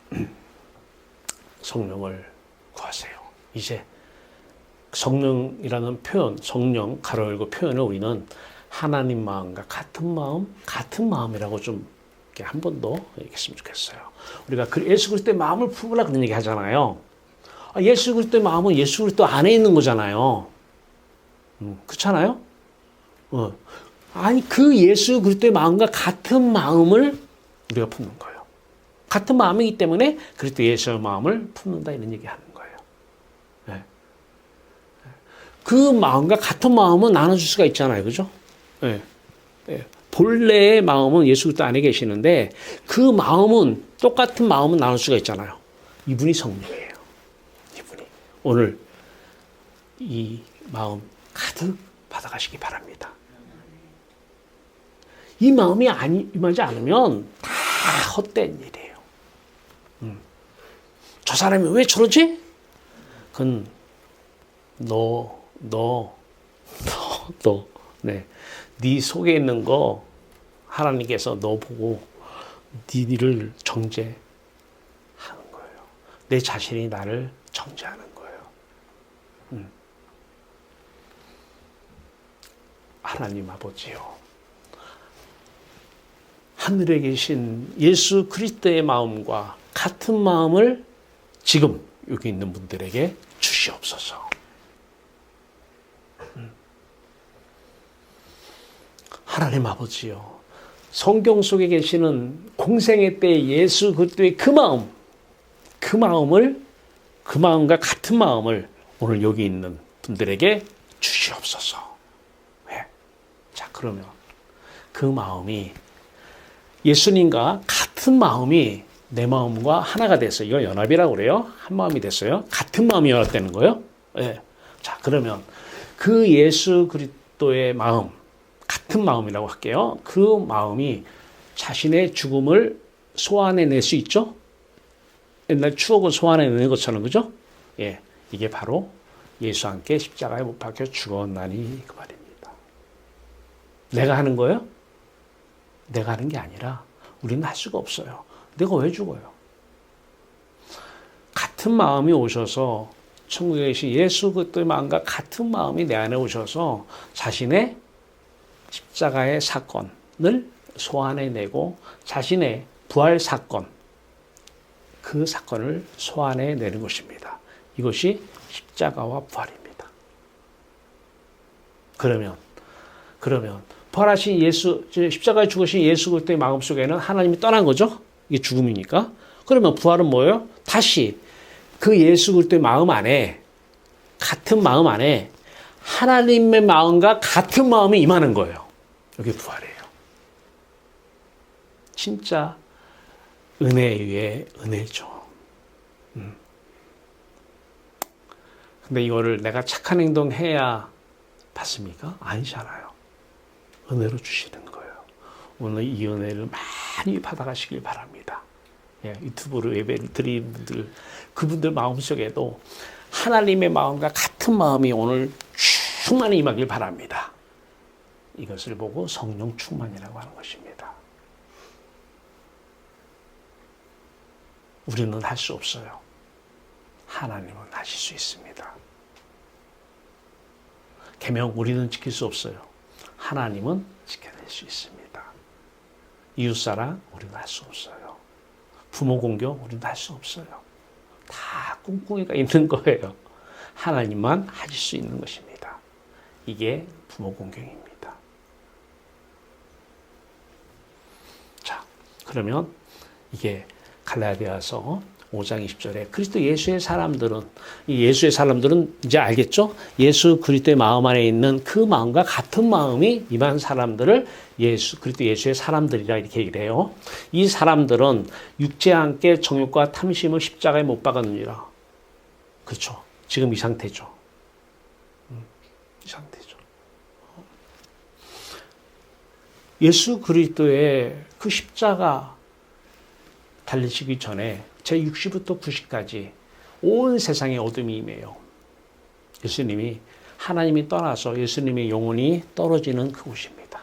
성령을 구하세요. 이제 성령이라는 표현, 성령 가로 열고 표현을 우리는 하나님 마음과 같은 마음이라고 좀 이렇게 한 번 더 얘기했으면 좋겠어요. 우리가 예수 그리스도의 마음을 품으라 그런 얘기 하잖아요. 예수 그리스도의 마음은 예수 그리스도 안에 있는 거잖아요. 그렇잖아요? 아니 그 예수 그리스도의 마음과 같은 마음을 우리가 품는 거예요. 같은 마음이기 때문에 그리스도 예수의 마음을 품는다 이런 얘기하는 거예요. 네. 그 마음과 같은 마음은 나눠줄 수가 있잖아요, 그죠? 네. 네. 본래의 마음은 예수 그리스도 안에 계시는데 그 마음은 똑같은 마음은 나눌 수가 있잖아요. 이분이 성령이에요. 이분이 오늘 이 마음 가득 받아가시기 바랍니다. 이 마음이 임하지 않으면 다 헛된 일이에요. 저 사람이 왜 저러지? 그건 네 속에 있는 거 하나님께서 너 보고 네 일을 정죄하는 거예요. 내 자신이 나를 정죄하는 거예요. 하나님 아버지요. 하늘에 계신 예수 그리스도의 마음과 같은 마음을 지금 여기 있는 분들에게 주시옵소서. 하나님 아버지요. 성경 속에 계시는 공생애 때 예수 그리스도의 그 마음과 같은 마음을 오늘 여기 있는 분들에게 주시옵소서. 왜? 자, 그러면 그 마음이 예수님과 같은 마음이 내 마음과 하나가 됐어요. 이거 연합이라고 그래요. 한 마음이 됐어요. 같은 마음이 연합되는 거예요. 네. 자, 그러면 그 예수 그리스도의 마음, 같은 마음이라고 할게요. 그 마음이 자신의 죽음을 소환해낼 수 있죠? 옛날 추억을 소환해내는 것처럼, 그죠? 예, 이게 바로 예수와 함께 십자가에 못 박혀 죽었나니 그 말입니다. 내가 하는 거예요? 내가 하는 게 아니라 우리는 할 수가 없어요. 내가 왜 죽어요? 같은 마음이 오셔서 천국에 계신 예수 그리스도의 마음과 같은 마음이 내 안에 오셔서 자신의 십자가의 사건을 소환해내고 자신의 부활 사건, 그 사건을 소환해내는 것입니다. 이것이 십자가와 부활입니다. 그러면 부활하신 예수, 십자가에 죽으신 예수 그리스도의 마음속에는 하나님이 떠난 거죠. 이게 죽음이니까. 그러면 부활은 뭐예요? 다시 그 예수 그리스도의 마음 안에, 같은 마음 안에 하나님의 마음과 같은 마음이 임하는 거예요. 이게 부활이에요. 진짜 은혜 위에 은혜죠. 근데 이거를 내가 착한 행동 해야 받습니까? 아니잖아요. 은혜로 주시는 거예요. 오늘 이 은혜를 많이 받아가시길 바랍니다. 예, 유튜브로 예배를 드리는 분들, 그분들 마음속에도 하나님의 마음과 같은 마음이 오늘 충만히 임하길 바랍니다. 이것을 보고 성령 충만이라고 하는 것입니다. 우리는 할 수 없어요. 하나님은 하실 수 있습니다. 계명 우리는 지킬 수 없어요. 하나님은 지켜낼 수 있습니다. 이웃사랑 우리는 할 수 없어요. 부모 공경 우리는 할 수 없어요. 다 꿍꿍이가 있는 거예요. 하나님만 하실 수 있는 것입니다. 이게 부모 공경입니다. 자, 그러면 이게 갈라디아서 5장 20절에 그리스도 예수의 사람들은, 이 예수의 사람들은 이제 알겠죠? 예수 그리스도의 마음 안에 있는 그 마음과 같은 마음이 임한 사람들을 그리스도 예수의 사람들이라 이렇게 얘기를 해요. 이 사람들은 육체와 함께 정욕과 탐심을 십자가에 못 박았느니라. 그렇죠. 지금 이 상태죠. 이 상태죠. 예수 그리스도의 그 십자가 달리시기 전에 제60부터 90까지 온 세상에 어둠이 임해요. 예수님이, 하나님이 떠나서 예수님의 영혼이 떨어지는 그곳입니다.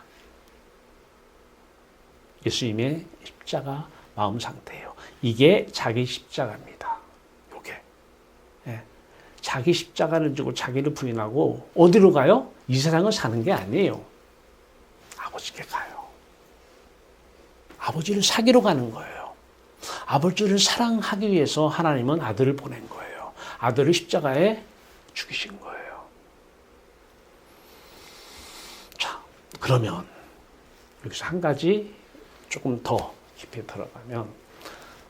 예수님의 십자가 마음 상태예요. 이게 자기 십자가입니다. 요게. 예. 자기 십자가를 지고 자기를 부인하고 어디로 가요? 이 세상을 사는 게 아니에요. 아버지께 가요. 아버지를 사기로 가는 거예요. 아버지를 사랑하기 위해서 하나님은 아들을 보낸 거예요. 아들을 십자가에 죽이신 거예요. 자, 그러면 여기서 한 가지 조금 더 깊이 들어가면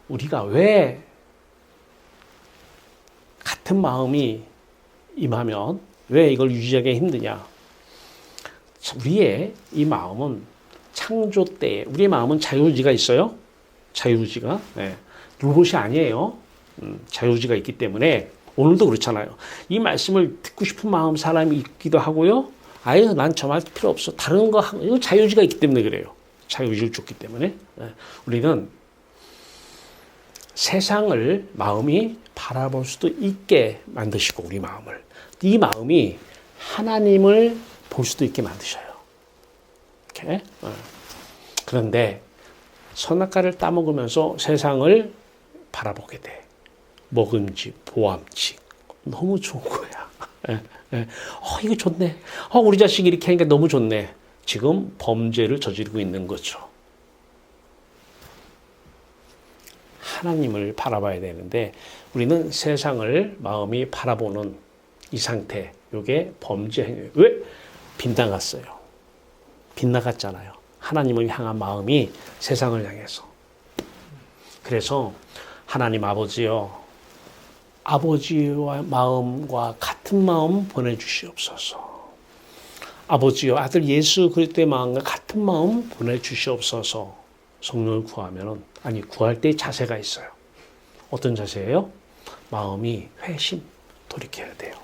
우리가 왜 같은 마음이 임하면 왜 이걸 유지하기 힘드냐? 우리의 이 마음은 창조 때에 우리의 마음은 자유의지가 있어요. 자유의지가. 네. 로봇이 아니에요. 자유의지가 있기 때문에 오늘도 그렇잖아요. 이 말씀을 듣고 싶은 마음 사람이 있기도 하고요. 아예 난 저 말 필요 없어. 다른 거 이거 자유의지가 있기 때문에 그래요. 자유의지를 줬기 때문에. 네. 우리는 세상을 마음이 바라볼 수도 있게 만드시고 우리 마음을. 이 마음이 하나님을 볼 수도 있게 만드셔요. 이렇게. 그런데 선악과를 따먹으면서 세상을 바라보게 돼. 먹음직, 보암직. 너무 좋은 거야. 이거 좋네. 우리 자식이 이렇게 하니까 너무 좋네. 지금 범죄를 저지르고 있는 거죠. 하나님을 바라봐야 되는데 우리는 세상을 마음이 바라보는 이 상태. 이게 범죄 행위. 왜? 빗나갔어요. 빗나갔잖아요. 하나님을 향한 마음이 세상을 향해서. 그래서 하나님 아버지요, 아버지와 마음과 같은 마음 보내주시옵소서. 아버지요, 아들 예수 그리스도의 마음과 같은 마음 보내주시옵소서. 성령을 구하면은, 아니 구할 때 자세가 있어요. 어떤 자세예요? 마음이 회심, 돌이켜야 돼요.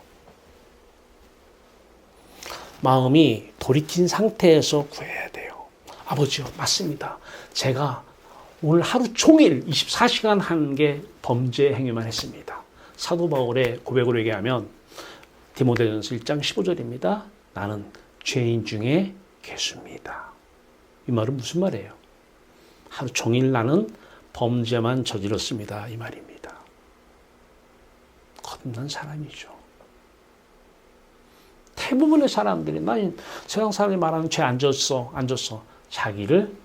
마음이 돌이킨 상태에서 구해야 돼요. 아버지요, 맞습니다. 제가 오늘 하루 종일 24시간 한 게 범죄 행위만 했습니다. 사도 바울의 고백으로 얘기하면 디모데전서 1장 15절입니다. 나는 죄인 중에 괴수입니다. 이 말은 무슨 말이에요? 하루 종일 나는 범죄만 저질렀습니다. 이 말입니다. 거듭난 사람이죠. 대부분의 사람들이 난 세상 사람이 말하는 죄 안 졌어. 자기를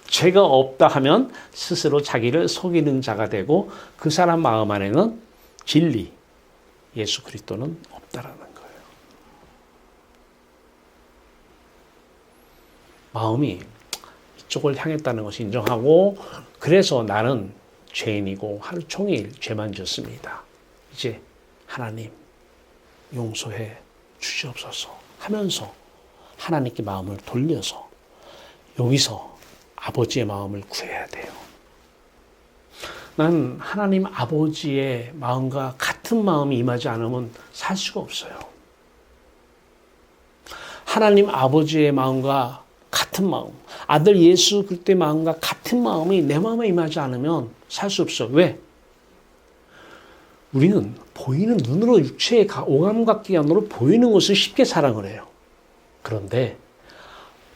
죄가 없다 하면 스스로 자기를 속이는 자가 되고 그 사람 마음 안에는 진리, 예수 그리스도는 없다라는 거예요. 마음이 이쪽을 향했다는 것을 인정하고 그래서 나는 죄인이고 하루 종일 죄만 지었습니다. 이제 하나님 용서해 주시옵소서 하면서 하나님께 마음을 돌려서 여기서 아버지의 마음을 구해야 돼요. 난 하나님 아버지의 마음과 같은 마음이 임하지 않으면 살 수가 없어요. 하나님 아버지의 마음과 같은 마음, 아들 예수 그리스도의 마음과 같은 마음이 내 마음에 임하지 않으면 살 수 없어. 왜? 우리는 보이는 눈으로 육체의 오감각기관으로 보이는 것을 쉽게 사랑을 해요. 그런데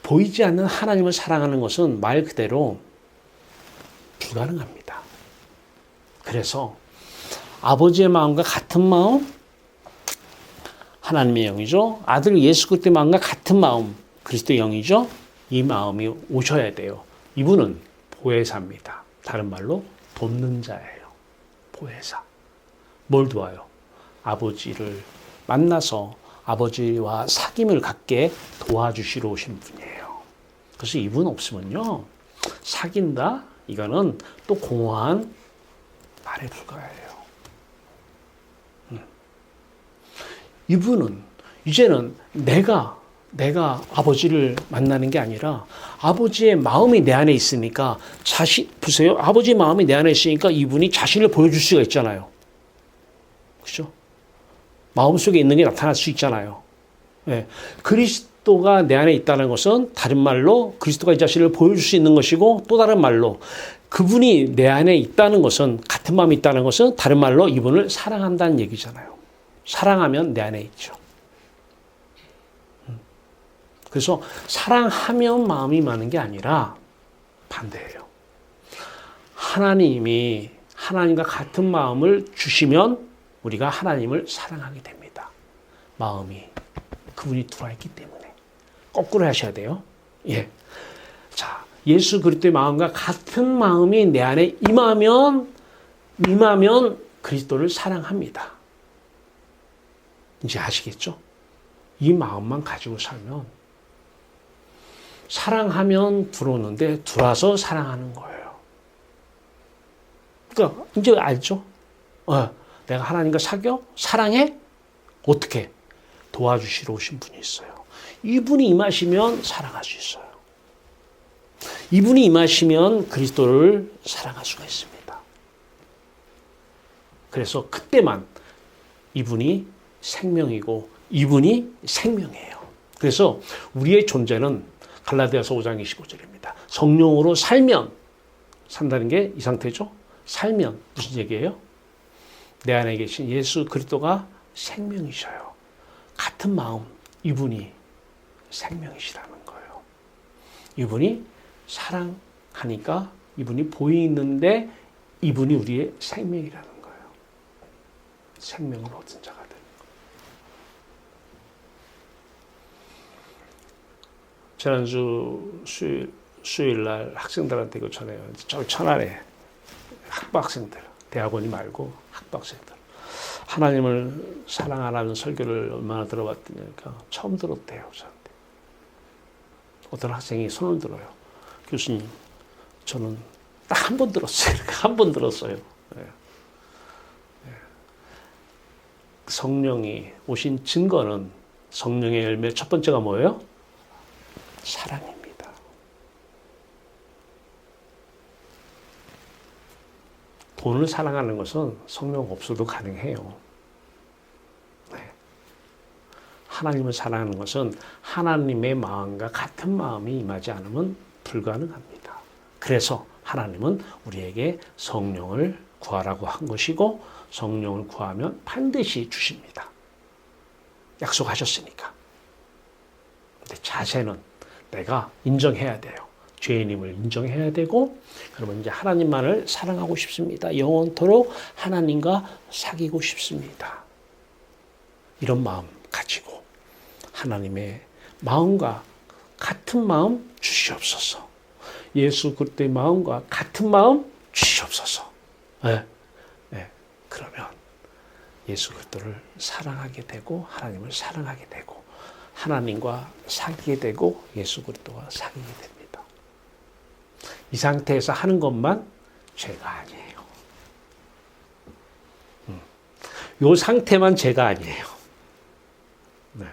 보이지 않는 하나님을 사랑하는 것은 말 그대로 불가능합니다. 그래서 아버지의 마음과 같은 마음, 하나님의 영이죠. 아들 예수 그리스도의 마음과 같은 마음, 그리스도의 영이죠. 이 마음이 오셔야 돼요. 이분은 보혜사입니다. 다른 말로 돕는 자예요. 보혜사. 뭘 도와요? 아버지를 만나서 아버지와 사귐을 갖게 도와주시러 오신 분이에요. 그래서 이분 없으면요, 사귄다? 이거는 또 공허한 말에 불과해요. 이분은 이제는 내가 아버지를 만나는 게 아니라 아버지의 마음이 내 안에 있으니까 보세요. 아버지의 마음이 내 안에 있으니까 이분이 자신을 보여줄 수가 있잖아요. 그렇죠? 마음속에 있는 게 나타날 수 있잖아요. 네. 그리스도가 내 안에 있다는 것은 다른 말로 그리스도가 이 자신을 보여줄 수 있는 것이고, 또 다른 말로 그분이 내 안에 있다는 것은, 같은 마음이 있다는 것은 다른 말로 이분을 사랑한다는 얘기잖아요. 사랑하면 내 안에 있죠. 그래서 사랑하면 마음이 많은 게 아니라 반대예요. 하나님이 하나님과 같은 마음을 주시면 우리가 하나님을 사랑하게 됩니다. 마음이 그분이 들어와 있기 때문에. 거꾸로 하셔야 돼요. 예. 자, 예수 그리스도의 마음과 같은 마음이 내 안에 임하면 그리스도를 사랑합니다. 이제 아시겠죠? 이 마음만 가지고 살면, 사랑하면 들어오는데 들어와서 사랑하는 거예요. 그러니까 이제 알죠? 내가 하나님과 사겨? 사랑해? 어떻게? 도와주시러 오신 분이 있어요. 이분이 임하시면 사랑할 수 있어요. 이분이 임하시면 그리스도를 사랑할 수가 있습니다. 그래서 그때만 이분이 생명이고 이분이 생명이에요. 그래서 우리의 존재는 갈라디아서 5장 25절입니다. 성령으로 살면, 산다는 게 이 상태죠. 살면 무슨 얘기예요? 내 안에 계신 예수 그리스도가 생명이셔요. 같은 마음, 이분이 생명이시라는 거예요. 이분이 사랑하니까 이분이 보이는데 이분이 우리의 생명이라는 거예요. 생명을 얻은 자가 되는 거예요. 지난주 수요일 날 학생들한테 이거 전해요. 저 천안에 학부 학생들, 대학원이 말고 학부 학생들. 하나님을 사랑하라는 설교를 얼마나 들어봤더니까 처음 들었대요, 저한테. 어떤 학생이 손을 들어요. 교수님, 저는 딱 한 번 들었어요. 한 번 들었어요. 네. 네. 성령이 오신 증거는, 성령의 열매 첫 번째가 뭐예요? 사랑입니다. 돈을 사랑하는 것은 성령 없어도 가능해요. 네. 하나님을 사랑하는 것은 하나님의 마음과 같은 마음이 임하지 않으면 불가능합니다. 그래서 하나님은 우리에게 성령을 구하라고 한 것이고, 성령을 구하면 반드시 주십니다. 약속하셨으니까. 근데 자세는 내가 인정해야 돼요. 죄인임을 인정해야 되고, 그러면 이제 하나님만을 사랑하고 싶습니다. 영원토록 하나님과 사귀고 싶습니다. 이런 마음 가지고 하나님의 마음과 같은 마음 주시옵소서. 예수 그리스도의 마음과 같은 마음 주시옵소서. 네. 네. 그러면 예수 그리스도를 사랑하게 되고, 하나님을 사랑하게 되고, 하나님과 사귀게 되고, 예수 그리스도와 사귀게 됩니다. 이 상태에서 하는 것만 죄가 아니에요. 이 상태만 죄가 아니에요. 네.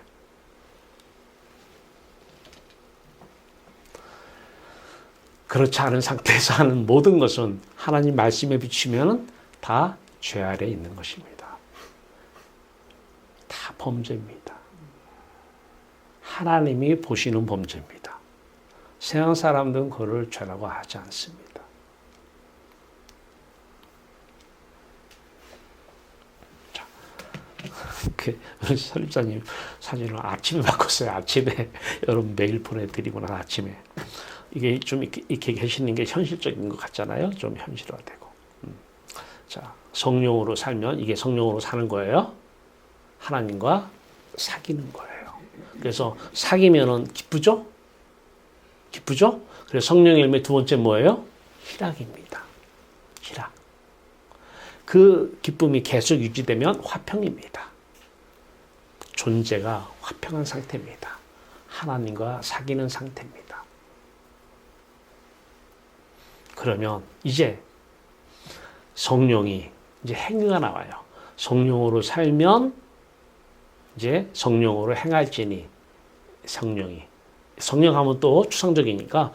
그렇지 않은 상태에서 하는 모든 것은 하나님 말씀에 비추면 다 죄 아래 있는 것입니다. 다 범죄입니다. 하나님이 보시는 범죄입니다. 세상 사람들은 그를 죄라고 하지 않습니다. 자, 우리 설립사님 사진을 아침에 바꿨어요. 아침에 여러분 메일 보내드리고 난 아침에. 이게 좀 이렇게 계시는 게 현실적인 것 같잖아요. 좀 현실화되고. 자, 성령으로 살면 이게 성령으로 사는 거예요. 하나님과 사귀는 거예요. 그래서 사귀면은 기쁘죠? 기쁘죠? 그래서 성령의 열매 두 번째 뭐예요? 희락입니다. 희락. 그 기쁨이 계속 유지되면 화평입니다. 존재가 화평한 상태입니다. 하나님과 사귀는 상태입니다. 그러면 이제 성령이 이제 행위가 나와요. 성령으로 살면 이제 성령으로 행할지니 성령 하면 또 추상적이니까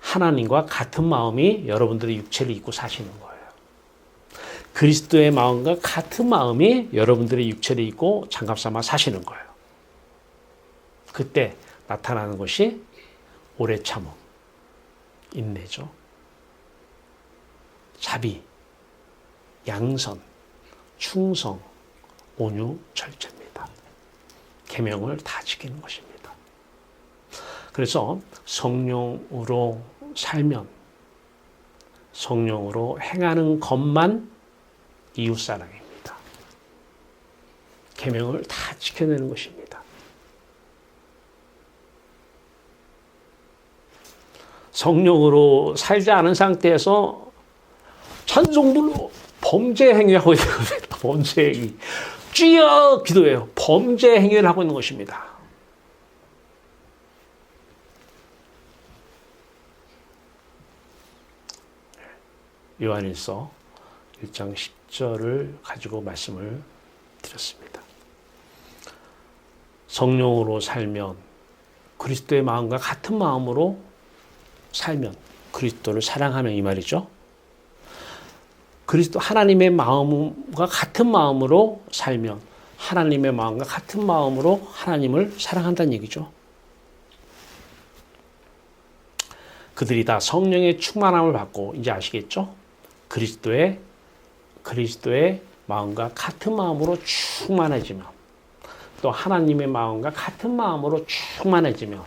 하나님과 같은 마음이 여러분들의 육체를 입고 사시는 거예요. 그리스도의 마음과 같은 마음이 여러분들의 육체를 입고 장갑 삼아 사시는 거예요. 그때 나타나는 것이 오래 참음, 인내죠. 자비, 양선, 충성, 온유, 절제입니다. 계명을 다 지키는 것입니다. 그래서 성령으로 살면 성령으로 행하는 것만 이웃사랑입니다. 계명을 다 지켜내는 것입니다. 성령으로 살지 않은 상태에서 찬송불로 범죄 행위하고 있는 겁니다. 범죄 행위. 쥐어 기도해요. 범죄 행위를 하고 있는 것입니다. 요한일서 1장 10절을 가지고 말씀을 드렸습니다. 성령으로 살면 그리스도의 마음과 같은 마음으로 살면 그리스도를 사랑하면 이 말이죠. 그리스도 하나님의 마음과 같은 마음으로 살면 하나님의 마음과 같은 마음으로 하나님을 사랑한다는 얘기죠. 그들이 다 성령의 충만함을 받고 이제 아시겠죠? 그리스도의 마음과 같은 마음으로 충만해지면 또 하나님의 마음과 같은 마음으로 충만해지면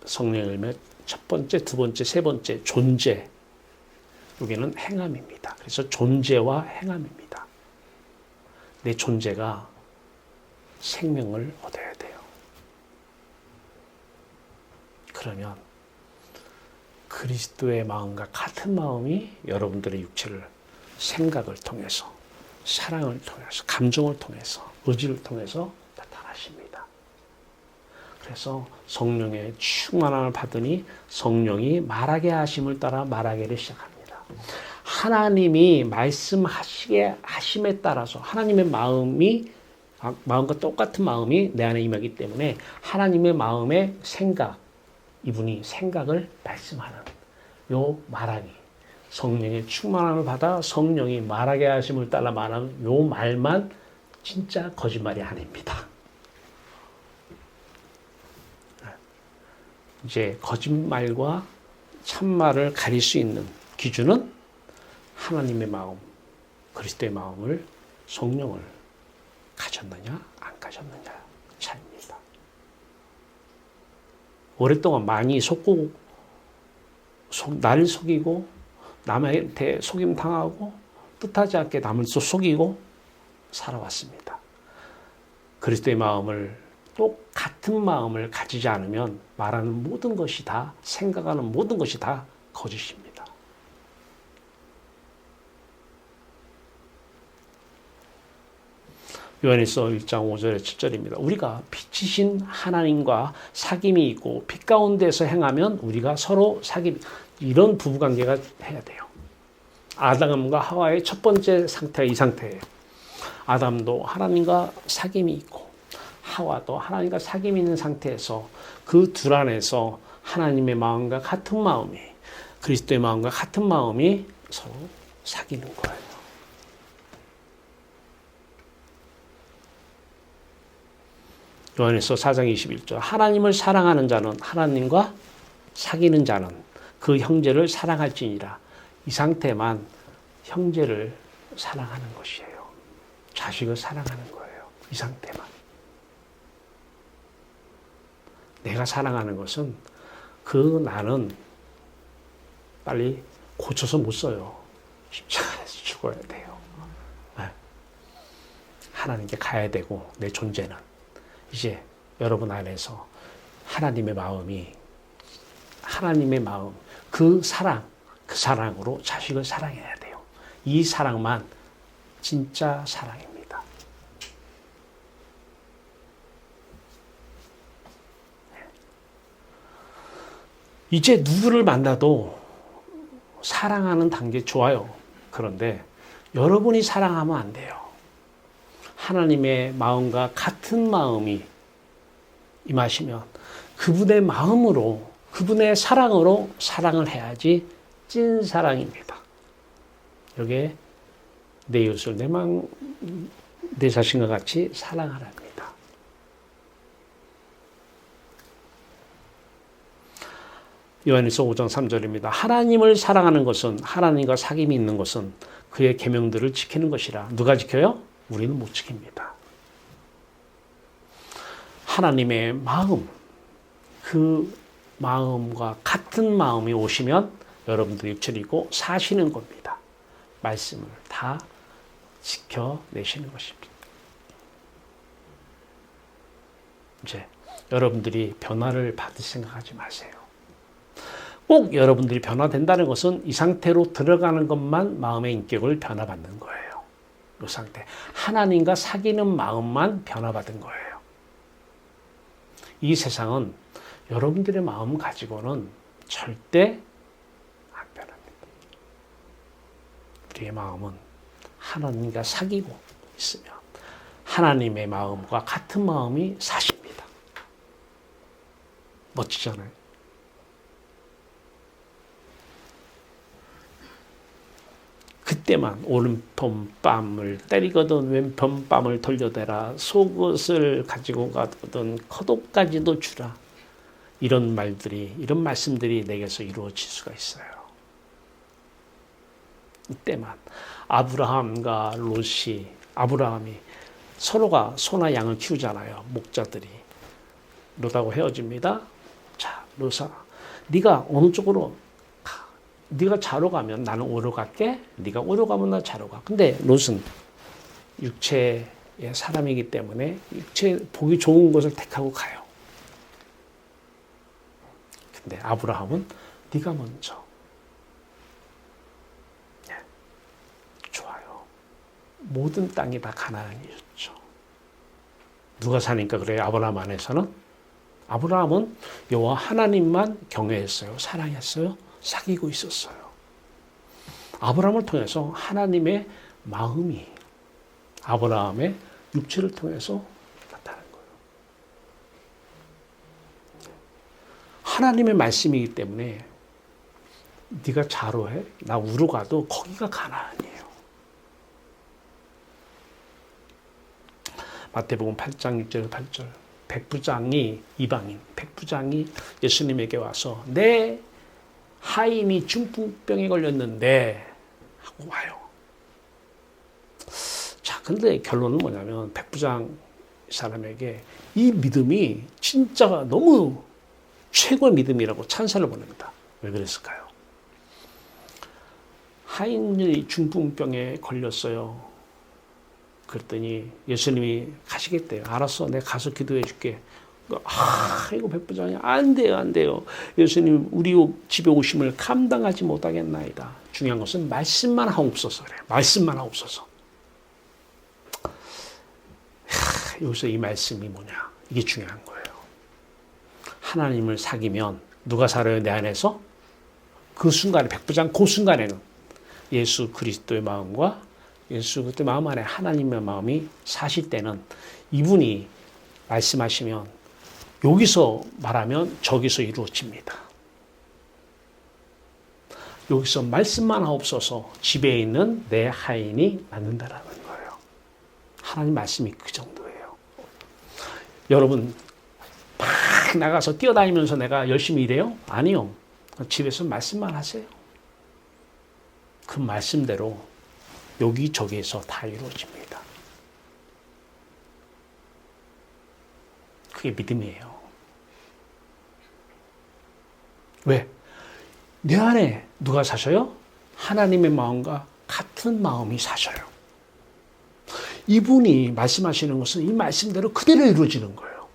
성령의 열매 첫 번째, 두 번째, 세 번째 존재 여기는 행함입니다. 그래서 존재와 행함입니다. 내 존재가 생명을 얻어야 돼요. 그러면 그리스도의 마음과 같은 마음이 여러분들의 육체를 생각을 통해서 사랑을 통해서 감정을 통해서 의지를 통해서 나타나십니다. 그래서 성령의 충만함을 받으니 성령이 말하게 하심을 따라 말하기를 시작합니다. 하나님이 말씀하시게 하심에 따라서 하나님의 마음과 똑같은 마음이 내 안에 임하기 때문에 하나님의 마음의 생각, 이분이 생각을 말씀하는 요 말하기, 성령의 충만함을 받아 성령이 말하게 하심을 따라 말하는 요 말만 진짜 거짓말이 아닙니다. 이제 거짓말과 참말을 가릴 수 있는 기준은 하나님의 마음, 그리스도의 마음을, 성령을 가졌느냐 안 가졌느냐 차이입니다. 오랫동안 많이 나를 속이고 남한테 속임 당하고 뜻하지 않게 남을 속이고 살아왔습니다. 그리스도의 마음을 똑같은 마음을 가지지 않으면 말하는 모든 것이 다 생각하는 모든 것이 다 거짓입니다. 요한일서 1장 5절에 7절입니다. 우리가 빛이신 하나님과 사귐이 있고 빛 가운데서 행하면 우리가 서로 이런 부부관계가 해야 돼요. 아담과 하와의 첫 번째 상태가 이 상태예요. 아담도 하나님과 사귐이 있고 하와도 하나님과 사귐이 있는 상태에서 그 둘 안에서 하나님의 마음과 같은 마음이 그리스도의 마음과 같은 마음이 서로 사귀는 거예요. 요한일서 4장 21절 하나님을 사랑하는 자는 하나님과 사귀는 자는 그 형제를 사랑할지니라. 이 상태만 형제를 사랑하는 것이에요. 자식을 사랑하는 거예요. 이 상태만. 내가 사랑하는 것은 나는 빨리 고쳐서 못 써요. 십자가에서 죽어야 돼요. 하나님께 가야 되고 내 존재는 이제 여러분 안에서 하나님의 마음이 하나님의 마음 그 사랑으로 자식을 사랑해야 돼요. 이 사랑만 진짜 사랑입니다. 이제 누구를 만나도 사랑하는 단계 좋아요. 그런데 여러분이 사랑하면 안 돼요. 하나님의 마음과 같은 마음이 임하시면 그분의 마음으로 그분의 사랑으로 사랑을 해야지 찐 사랑입니다. 여기에 내 이웃을 내 자신과 같이 사랑하랍니다. 요한일서 5장 3절입니다. 하나님을 사랑하는 것은 하나님과 사귐이 있는 것은 그의 계명들을 지키는 것이라. 누가 지켜요? 우리는 못 지킵니다. 하나님의 마음, 그 마음과 같은 마음이 오시면 여러분들이 육체이고 사시는 겁니다. 말씀을 다 지켜내시는 것입니다. 이제 여러분들이 변화를 받을 생각하지 마세요. 꼭 여러분들이 변화된다는 것은 이 상태로 들어가는 것만 마음의 인격을 변화받는 거예요. 이 상태. 하나님과 사귀는 마음만 변화받은 거예요. 이 세상은 여러분들의 마음 가지고는 절대 안 변합니다. 우리의 마음은 하나님과 사귀고 있으면 하나님의 마음과 같은 마음이 사십니다. 멋지잖아요. 그때만 오른편 뺨을 때리거든 왼편 뺨을 돌려대라. 속옷을 가지고 가거든 겉옷까지도 주라. 이런 말들이, 이런 말씀들이 내게서 이루어질 수가 있어요. 이때만 아브라함과 롯이, 아브라함이 서로가 소나 양을 키우잖아요. 목자들이. 롯하고 헤어집니다. 자, 롯아, 네가 어느 쪽으로 가? 네가 좌로 가면 나는 우로 갈게. 네가 우로 가면 나 좌로 가. 근데 롯은 육체의 사람이기 때문에 육체 보기 좋은 것을 택하고 가요. 근데 아브라함은 네가 먼저. 네. 좋아요. 모든 땅이 다 가나안이었죠. 누가 사니까 그래요? 아브라함 안에서는? 아브라함은 여호와 하나님만 경외했어요. 사랑했어요. 사귀고 있었어요. 아브라함을 통해서 하나님의 마음이 아브라함의 육체를 통해서 나타난 거예요. 하나님의 말씀이기 때문에 네가 좌로 해, 나 우로 가도 거기가 가나안이에요. 마태복음 8장 6절 8절 백부장이 이방인 백부장이 예수님에게 와서 내 하인이 중풍병에 걸렸는데 하고 와요. 자, 근데 결론은 뭐냐면 백부장 사람에게 이 믿음이 진짜 너무 최고의 믿음이라고 찬사를 보냅니다. 왜 그랬을까요? 하인이 중풍병에 걸렸어요. 그랬더니 예수님이 가시겠대요. 알았어, 내가 가서 기도해 줄게. 이거 백부장이 안 돼요, 안 돼요. 예수님 우리 집에 오심을 감당하지 못하겠나이다. 중요한 것은 말씀만 하옵소서 그래요. 말씀만 하옵소서. 여기서 이 말씀이 뭐냐? 이게 중요한 거예요. 하나님을 사귀면 누가 살아요? 내 안에서? 그 순간에 백부장 그 순간에는 예수 그리스도의 마음과 예수 그리스도의 마음 안에 하나님의 마음이 사실 때는 이분이 말씀하시면 여기서 말하면 저기서 이루어집니다. 여기서 말씀만 하옵소서 집에 있는 내 하인이 낫는다라는 거예요. 하나님 말씀이 그 정도예요. 여러분 막 나가서 뛰어다니면서 내가 열심히 일해요? 아니요. 집에서 말씀만 하세요. 그 말씀대로 여기저기에서 다 이루어집니다. 그게 믿음이에요. 왜? 내 안에 누가 사셔요? 하나님의 마음과 같은 마음이 사셔요. 이분이 말씀하시는 것은 이 말씀대로 그대로 이루어지는 거예요.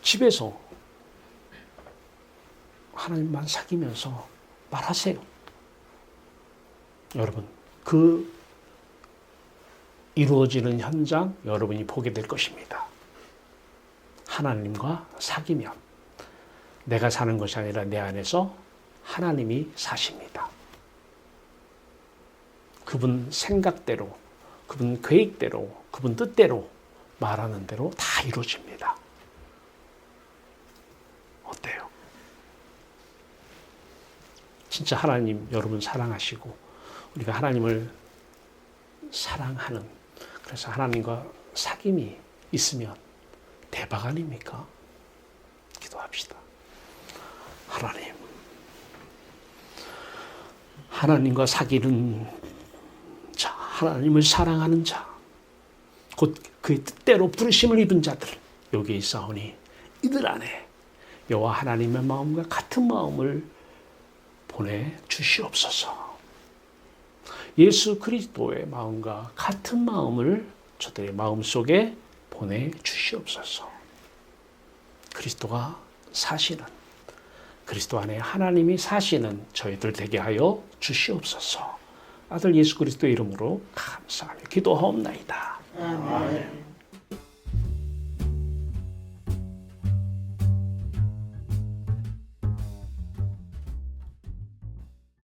집에서 하나님만 사귀면서 말하세요. 여러분, 그 이루어지는 현장 여러분이 보게 될 것입니다. 하나님과 사귀면 내가 사는 것이 아니라 내 안에서 하나님이 사십니다. 그분 생각대로, 그분 계획대로, 그분 뜻대로 말하는 대로 다 이루어집니다. 어때요? 진짜 하나님 여러분 사랑하시고 우리가 하나님을 사랑하는, 그래서 하나님과 사귐이 있으면 대박 아닙니까? 기도합시다. 하나님, 하나님과 사귀는 자, 하나님을 사랑하는 자, 곧 그의 뜻대로 부르심을 입은 자들 여기에 있사오니 이들 안에 여호와 하나님의 마음과 같은 마음을 보내주시옵소서. 예수 그리스도의 마음과 같은 마음을 저들의 마음속에 보내주시옵소서. 그리스도가 사시는, 그리스도 안에 하나님이 사시는 저희들 되게 하여 주시옵소서. 아들 예수 그리스도의 이름으로 감사하며 기도하옵나이다. 아멘.